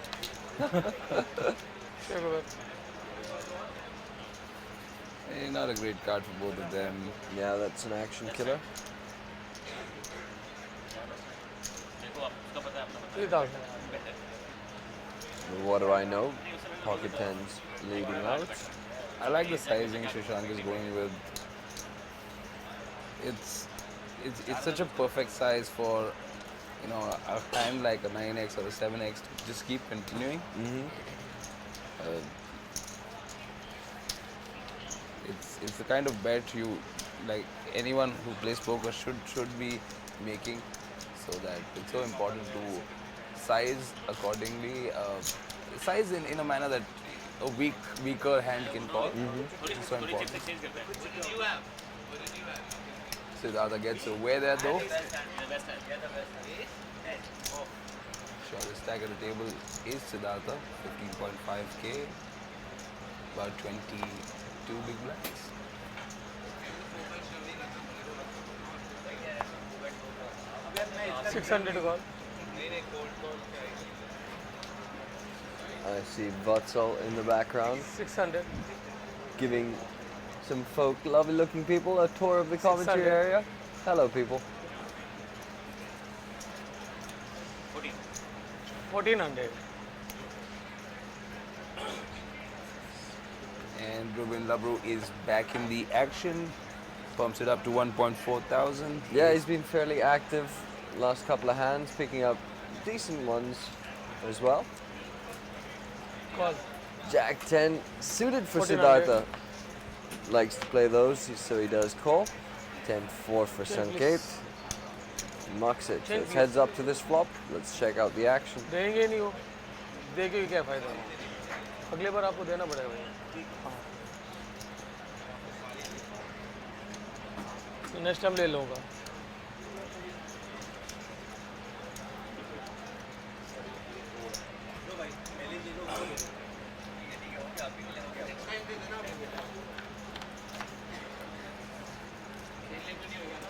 Not a great card for both of them. Yeah, that's an action killer. 3000. What do I know? Pocket tens leading out. I like the sizing Shashank is going with. It's such a perfect size for, you know, a hand like a 9x or a 7x to just keep continuing. It's the kind of bet you, like, anyone who plays poker should be making, so that it's so important to size accordingly, size in a manner that a weaker hand can call. It's so important. Siddhartha gets away there though. Shortest stack at the table is Siddhartha, 15.5k, about 22 big blinds. $600 call. I see Vatsal in the background, 600. giving some folk, lovely looking people, a tour of the commentary 600. area. Hello, people. 1400. And Ruben Labru is back in the action. Pumps it up to 1.4 thousand. Yeah, he's been fairly active last couple of hands, picking up decent ones as well. Call. Jack 10 suited for 1400. Siddhartha. Likes to play those, so he does call. 10-4 for 10 Sanket. please. Mucks it. 10 It's please. heads up to this flop. Let's check out the action. देंगे नहीं वो, दे के भी क्या फायदा, अगले बार आपको देना पड़ेगा भैया। तो नेक्स्ट टाइम ले लूँगा।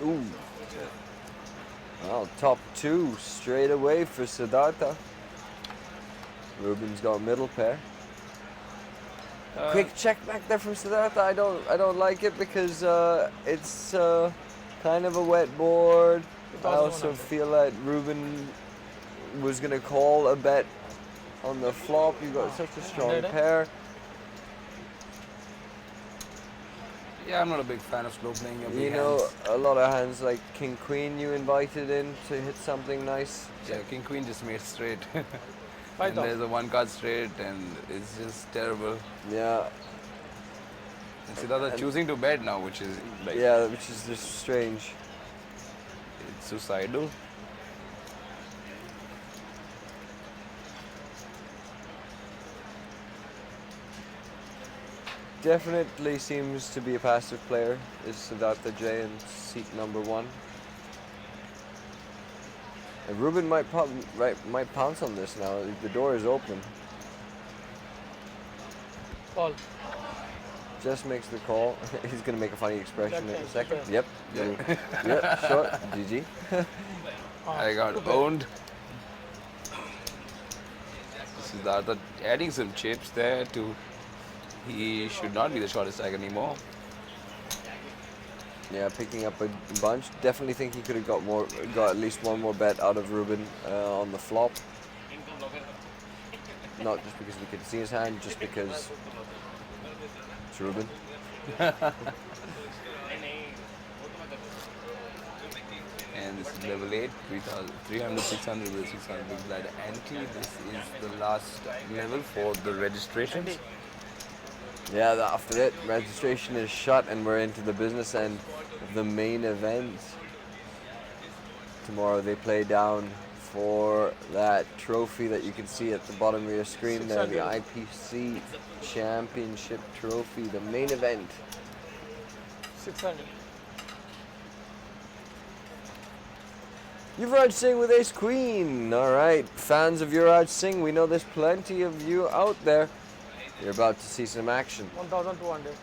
Ooh. Well, top two straight away for Siddhartha. Ruben's got middle pair. Quick check back there from Siddhartha. I don't like it because it's kind of a wet board. I also feel that Ruben was gonna call a bet on the flop. You got such a strong 100, eh? pair. Yeah, I'm not a big fan of slow playing your big You know, hands. a lot of hands like King Queen you invited in to hit something nice. Yeah, King Queen just made straight. And 5000. there's a one card straight, and it's just terrible. Yeah, And Siddhartha choosing to bet now, which is like, yeah, which is just strange. it's suicidal. Definitely seems to be a passive player, is Siddhartha J in seat number one. And Ruben might pounce on this now. The door is open. Call. Just makes the call. He's gonna make a funny expression in a That's second. fair. Yep. Yep. Short. GG. I got owned. Siddhartha adding some chips there to. He should not be the shortest stack anymore. Yeah, picking up a bunch. Definitely think he could have got at least one more bet out of Ruben on the flop. Not just because we could see his hand, just because it's Ruben. And this is level 8, 300, 600 with 600 big blind ante. This is the last level for the registrations. Yeah, after that, registration is shut and we're into the business end of the main event. Tomorrow they play down for that trophy that you can see at the bottom of your screen there, the 600. IPC Championship Trophy, the main event. 600. Yuvraj Singh with Ace Queen. All right, fans of Yuvraj Singh, we know there's plenty of you out there. You're about to see some action. 1,200.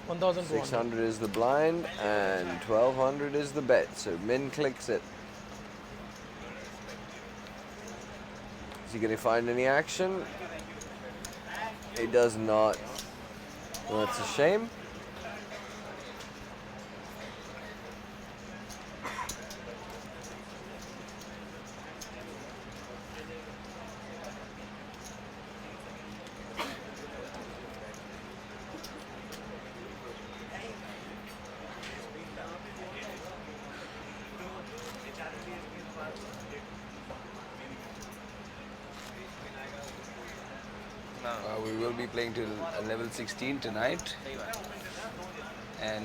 1,200. 600 is the blind and 1,200 is the bet. So Min clicks it. Is he going to find any action? He does not. Well, that's a shame. We will be playing till level 16 tonight, and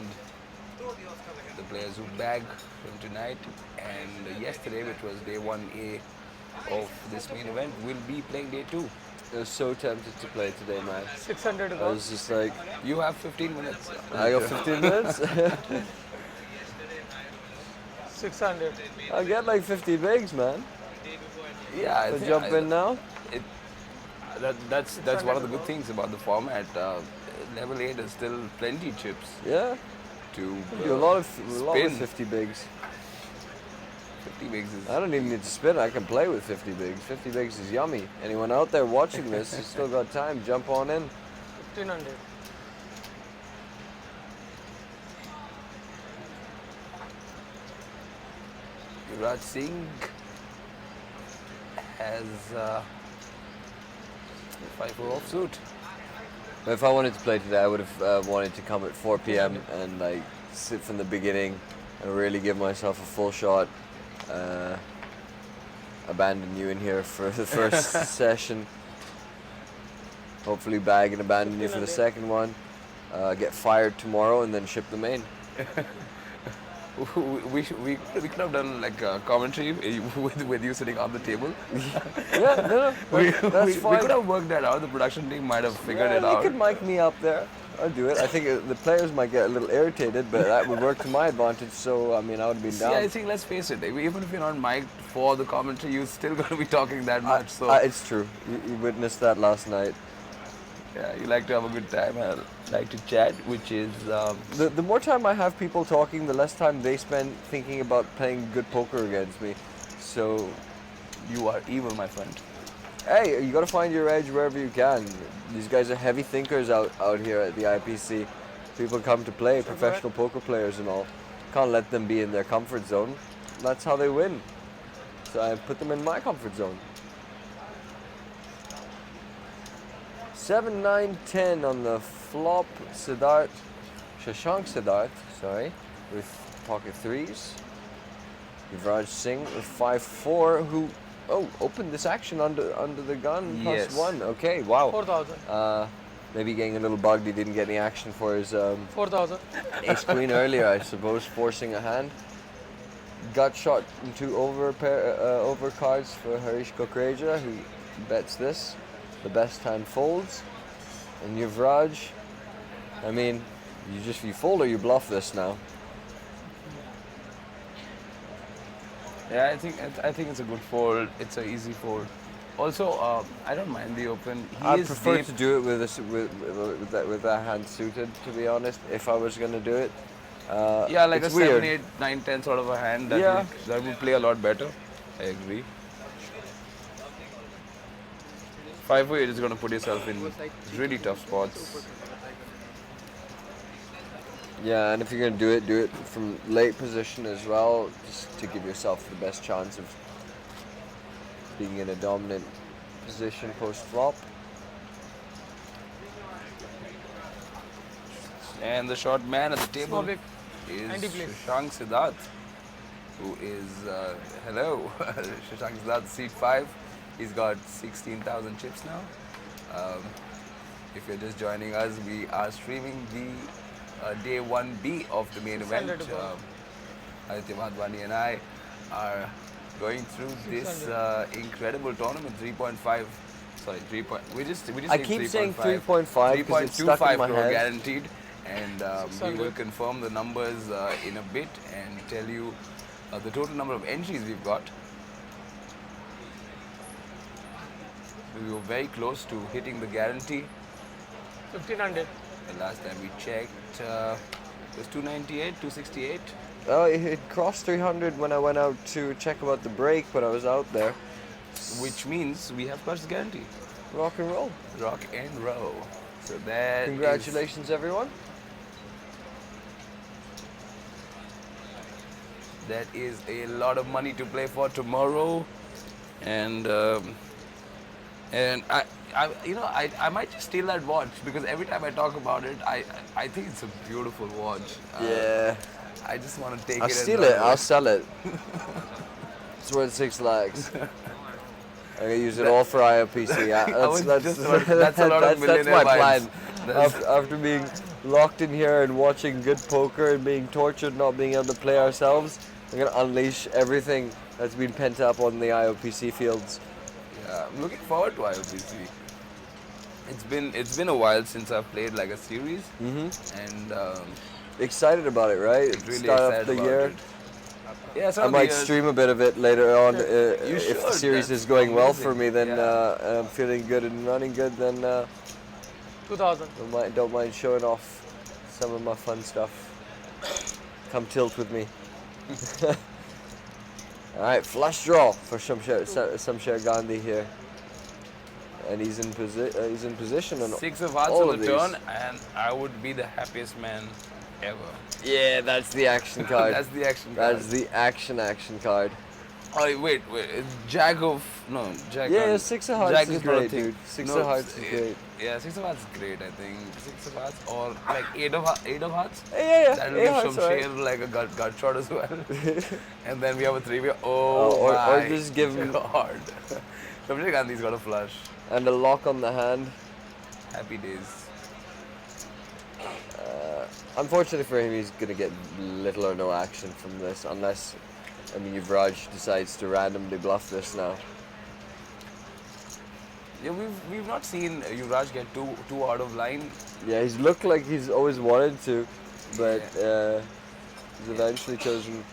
the players who bagged from tonight and yesterday, which was day 1A of this main event, will be playing day 2. I was so tempted to play today, man. 600 I goes. was just like, You have 15 minutes. I got 15 minutes. 600. I'll get like 50 bigs, man. Yeah, I So think jump in now. That's one of the good things about the format. Level 8 is still plenty chips Yeah. to Do a lot of spin. 50 bigs. 50 bigs is I don't even need to spin. I can play with 50 bigs. 50 bigs is yummy. Anyone out there watching this, you still got time. Jump on in. 1,500. Yuvraj Singh has 5-4 offsuit. If I wanted to play today, I would have wanted to come at 4 p.m. and like sit from the beginning and really give myself a full shot. Abandon you in here for the first session. Hopefully bag and abandon you for the second one. Get fired tomorrow and then ship the main. We could have done like a commentary with you sitting on the table. Yeah, no, that's fine. We could have worked that out. The production team might have figured it You out. could mic me up there. I'll do it. I think the players might get a little irritated, but that would work to my advantage. So, I mean, I would be See, down. I think let's face it. Even if you're not mic'd for the commentary, you're still going to be talking that much. So It's true. You witnessed that last night. yeah, you like to have a good time. I like to chat, which is The more time I have people talking, the less time they spend thinking about playing good poker against me. So, you are evil, my friend. hey, you got to find your edge wherever you can. These guys are heavy thinkers out here at the IPC. People come to play, professional poker players and all. Can't let them be in their comfort zone. That's how they win. So I put them in my comfort zone. 7, 9, 10 on the flop. Shashank Siddharth, sorry, with pocket threes. Yuvraj Singh with 5-4, who opened this action under the gun Yes. +1. Okay, wow. 4,000. Maybe getting a little bugged. He didn't get any action for his 4,000. ace queen earlier, I suppose, forcing a hand. Gut shot into over cards for Harish Kokreja, who bets this. The best hand folds. And Yuvraj, I mean, you fold or you bluff this now. Yeah, I think it's a good fold. It's an easy fold. Also, I don't mind the open. I prefer to do it with that hand suited, to be honest. If I was gonna do it, Yeah, like it's a 7, weird. 8, 9, 10 sort of a hand. That Yeah. that would play a lot better. I agree. 5-8 is going to put yourself in really tough spots. Yeah, and if you're gonna do it from late position as well, just to give yourself the best chance of being in a dominant position post flop. And the short man at the table Small big. is 90 please. Shashank Siddharth, who is, hello, Shashank Siddharth, seat 5. He's got 16,000 chips now. If you're just joining us, we are streaming the day 1B of the main event. Sunday to go. Aditya Madhwani and I are going through this incredible tournament. 3.5. Sorry, 3 point. We just I keep saying 3.5 because it's stuck in 3.25 my crore head. guaranteed, and we will 600. confirm the numbers in a bit and tell you the total number of entries we've got. We were very close to hitting the guarantee. 1500. The last time we checked, it was 298, 268. Oh, it crossed 300 when I went out to check about the break, but I was out there. Which means we have crossed the guarantee. Rock and roll. Rock and roll. So that Congratulations, everyone. that is a lot of money to play for tomorrow, and I might just steal that watch because every time I talk about it, I think it's a beautiful watch. Yeah. I just want to take I'll it. steal it. I'll sell it. It's worth 6 lakhs. I'm gonna use it all for IPC. That's a lot of that's my millionaire plan. vibes. That's- After being locked in here and watching good poker and being tortured, not being able to play ourselves, I'm gonna unleash everything that's been pent up on the IOPC fields. Yeah, I'm looking forward to IPC. It's been a while since I've played like a series, and Excited about it, right? really Start off excited the about year. it. Yeah, I might stream a bit of it later on if the should, series that's is going well for me. amazing, Then yeah. I'm feeling good and running good. Then 2000. don't mind showing off some of my fun stuff. Come tilt with me. All right, flush draw for Shamsher Gandhi here, and he's in position. And 6 of hearts all on of the these. turn, and I would be the happiest man ever. Yeah, that's the action card. That's the action card. That's the action card. Oh wait, Jack of Jack. Yeah, on- 6 of hearts Jack is not a great, thing. dude. 6 of hearts is great. Yeah, 6 of hearts is great. I think 6 of hearts or like 8 of hearts. Yeah. That'll eight give hearts, some alright. share like a gut shot as well. And then we have a 3-way. or my just give him- God. Shamsher Gandhi's got a flush. And a lock on the hand. Happy days. Unfortunately for him, he's going to get little or no action from this, unless, Yuvraj decides to randomly bluff this now. Yeah, we've not seen Yuvraj get too out of line. Yeah, he's looked like he's always wanted to, but he's eventually chosen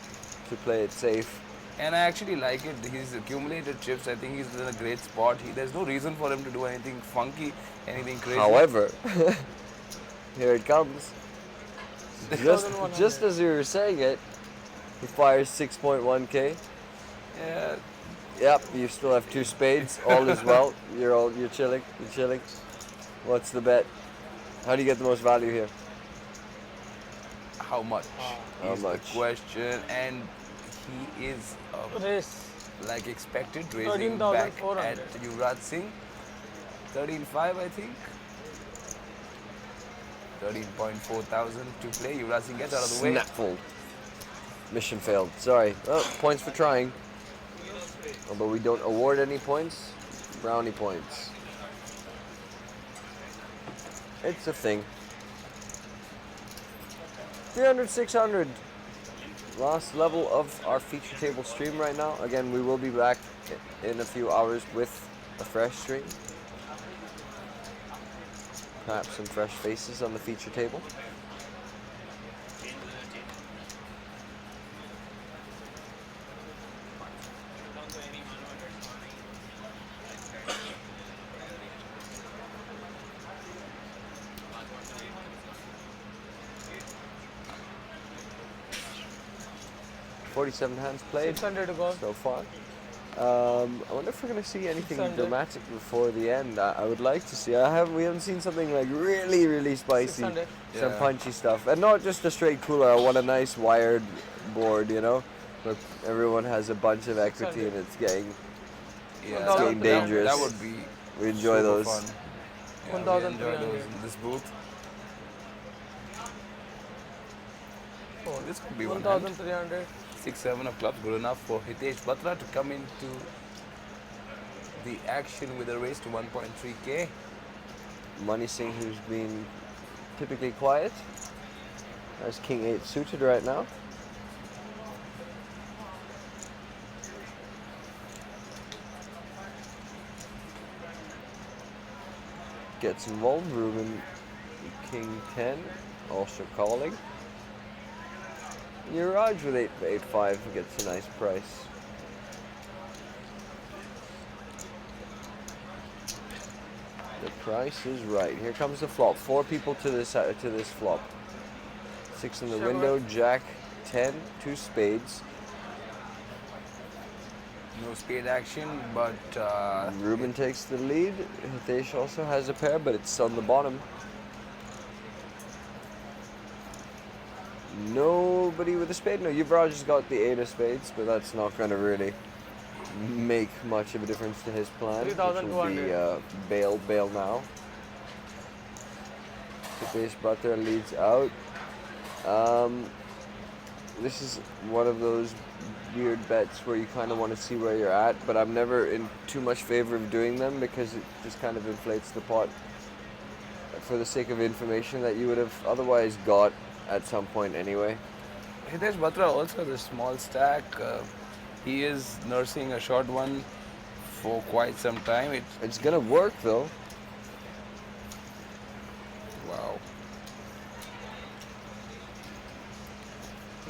to play it safe. And I actually like it. He's accumulated chips. I think he's in a great spot. There's no reason for him to do anything funky, anything crazy. However, here it comes. Just 6,100. as you were saying it, he fires 6.1k. Yeah, Yep, you still have 2 spades. All is well. You're chilling. You're chilling. What's the bet? How do you get the most value here? how much How is much? the question, and he is Race. like expected raising back at 13,400. Yuvraj Singh. 13.5 I think. 13.4 thousand to play. Yuvraj Singh gets out of the way. Snapfold. Mission failed. Sorry. Oh, points for trying. Although we don't award any points, brownie points. It's a thing. 300, 600. Last level of our feature table stream right now. Again, we will be back in a few hours with a fresh stream. Perhaps some fresh faces on the feature table. .47 hands played 600 to go. so far. I wonder if we're going to see anything 600. dramatic before the end. I would like to see. We haven't seen something like really spicy, 600. some Yeah. punchy stuff, and not just a straight cooler. I want a nice wired board, where everyone has a bunch of equity 600. and it's getting. Yeah, It's getting dangerous. That would be. We enjoy super those. Fun. Yeah, we enjoy 1,300. those in this booth. Oh, this could be one hand. 1,300. 6-7 of clubs, good enough for Hitesh Batra to come into the action with a raise to 1.3k. Money Singh, who's been typically quiet, has King 8 suited right now. gets involved. Ruben, king 10, also calling. Mirage with 8-5 gets a nice price. The price is right. Here comes the flop. 4 people to this flop. 6 in the window. Jack 10, 2 spades. No spade action, but Ruben takes the lead. Hitesh also has a pair, but it's on the bottom. Nobody with a spade. No, Yuvraj has got the 8 of spades, but that's not going to really make much of a difference to his plan. Which will be bail now. Hitesh Bhatter leads out. This is one of those weird bets where you kind of want to see where you're at, but I'm never in too much favor of doing them because it just kind of inflates the pot for the sake of information that you would have otherwise got at some point anyway. Hitesh Batra also has a small stack. He is nursing a short one for quite some time. It's gonna work though. Wow.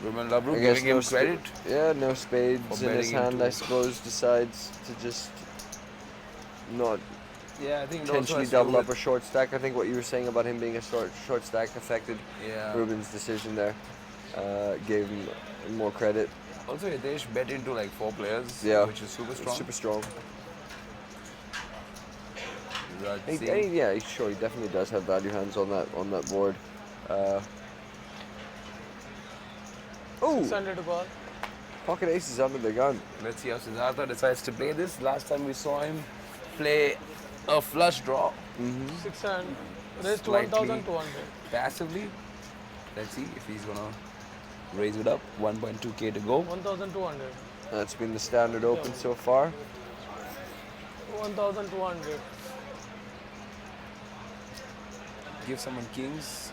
Ruben Labru giving him credit. Yeah, no spades in his hand, I suppose, decides to just not Yeah, I think it potentially also double up a short stack. I think what you were saying about him being a short stack affected Ruben's decision there. Gave him more credit. Also, Hitesh bet into like 4 players, which is super strong. Super strong. He He definitely does have value hands on that board. Oh, 600 to call. pocket ace is under the gun. Let's see how Siddhartha decides to play this. Last time we saw him play a flush draw 600. Raised to Slightly 1,200. passively. Let's see if he's gonna raise it up. 1.2k to go. 1,200. That's been the standard open so far. 1,200. Give someone kings.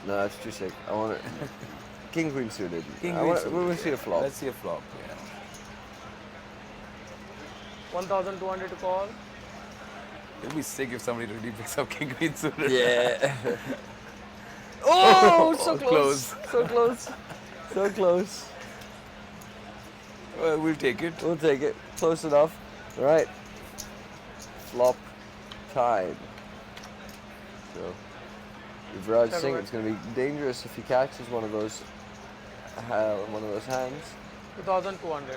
No, that's too sick. I want it. King Queen suited. King I queen want. suited. We will see a flop. Let's see a flop. Yeah. 1,200 to call. It'll be sick if somebody really picks up king queen suited. Yeah. Oh, so close. Close. So close. So close. Well, we'll take it. We'll take it. Close enough. All right. Flop time. So, Yuvraj Singh, it's going to be dangerous if he catches one of those hands. 2,200.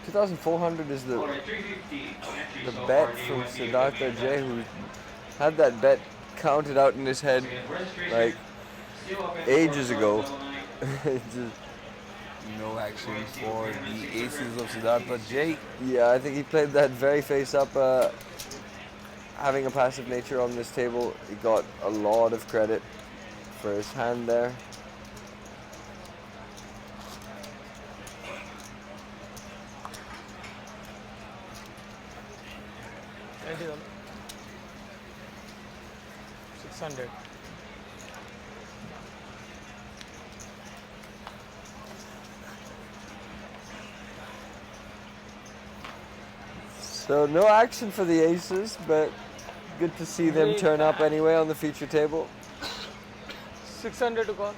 2,400 is the Alright, 350. the bet from Siddhartha J, who had that bet counted out in his head like ages ago. It's just, No action for the aces of Siddhartha J. yeah, I think he played that very face up. Having a passive nature on this table, he got a lot of credit for his hand there. $90. 600. So no action for the aces, but good to see them turn up anyway on the feature table. 600 to call.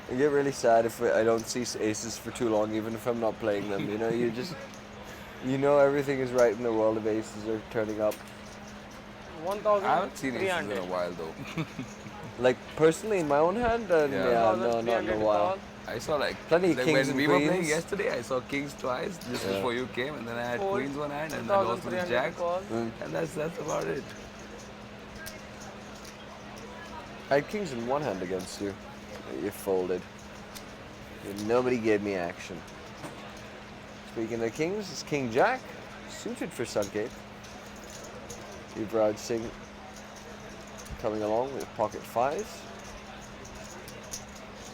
I get really sad if I don't see aces for too long, even if I'm not playing them. You know, you know everything is right in the world of aces are turning up. I haven't seen aces in 1,300. a while though. Like personally in my own hand, no, not in a while. I saw like Plenty of like kings when and we were playing queens. yesterday. I saw kings twice just Yeah. before you came, and then I had Fold. queens one hand, and then also the 2,300 to jacks, call. and that's about it. I had kings in one hand against you. You folded. Nobody gave me action. Speaking of kings, it's King Jack, suited for Suncape. Yuvraj Singh coming along with pocket fives.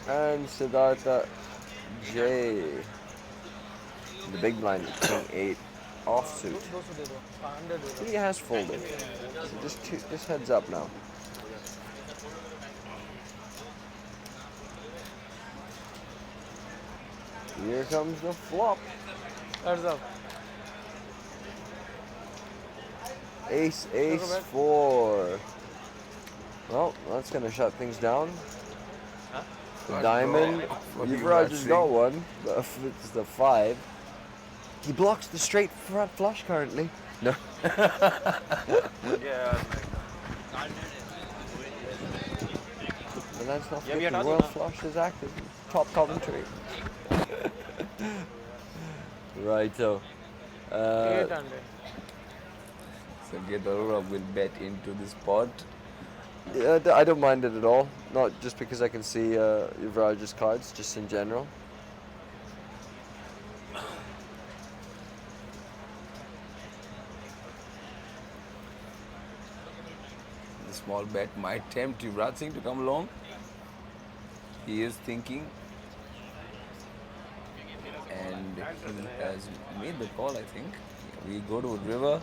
And Siddhartha J. The big blind, King 8 offsuit. दो सौ दे दो 100 दे दो He has folded. So just heads up now. Here comes the flop. heads up Ace, ace, 4. Well, that's going to shut things down. The diamond. Yuvraj has got one, but if it's the 5. He blocks the straight front flush currently. No. Yeah. But that's not Yeah, we 50. are not World enough. flush is active. Top commentary. Righto. 800. Sergey Dorov will bet into this pot. Yeah, I don't mind it at all. Not just because I can see Yuvraj's cards, just in general. The small bet might tempt Yuvraj Singh to come along. He is thinking. And he has made the call, I think. We go to a river.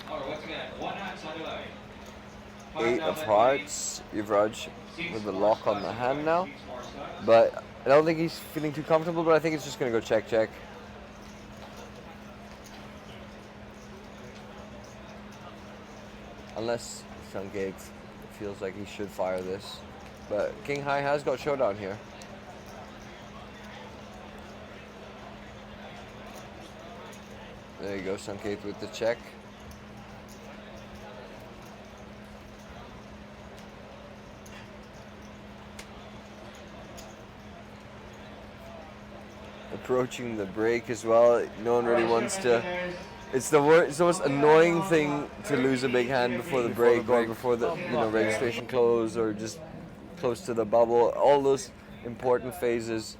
Alright, once again, 1 hand side line. 8 of hearts. Yuvraj with the lock on the hand now. But I don't think he's feeling too comfortable, but I think it's just going to go check, check. Unless Sangeet feels like he should fire this. But King High has got showdown here. There you go, Sankeet with the check. Approaching the break as well. No one really wants to. It's the most annoying thing to lose a big hand before the break or before the registration close or just close to the bubble. All those important phases.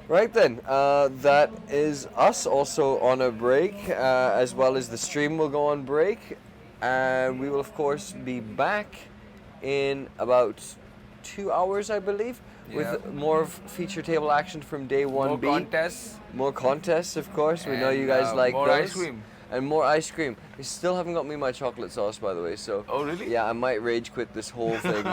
Right then, that is us also on a break, as well as the stream will go on break, and we will of course be back in about 2 hours, I believe, with more of feature table action from day 1B. More contests. More contests, of course. We know you And, guys like more those. ice cream. And more ice cream. You still haven't got me my chocolate sauce, by the way. So. Oh, really? Yeah, I might rage quit this whole thing.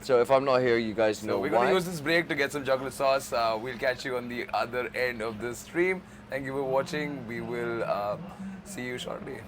So if I'm not here, you guys know So we're why. going to use this break to get some chocolate sauce. We'll catch you on the other end of the stream. Thank you for watching. We will see you shortly.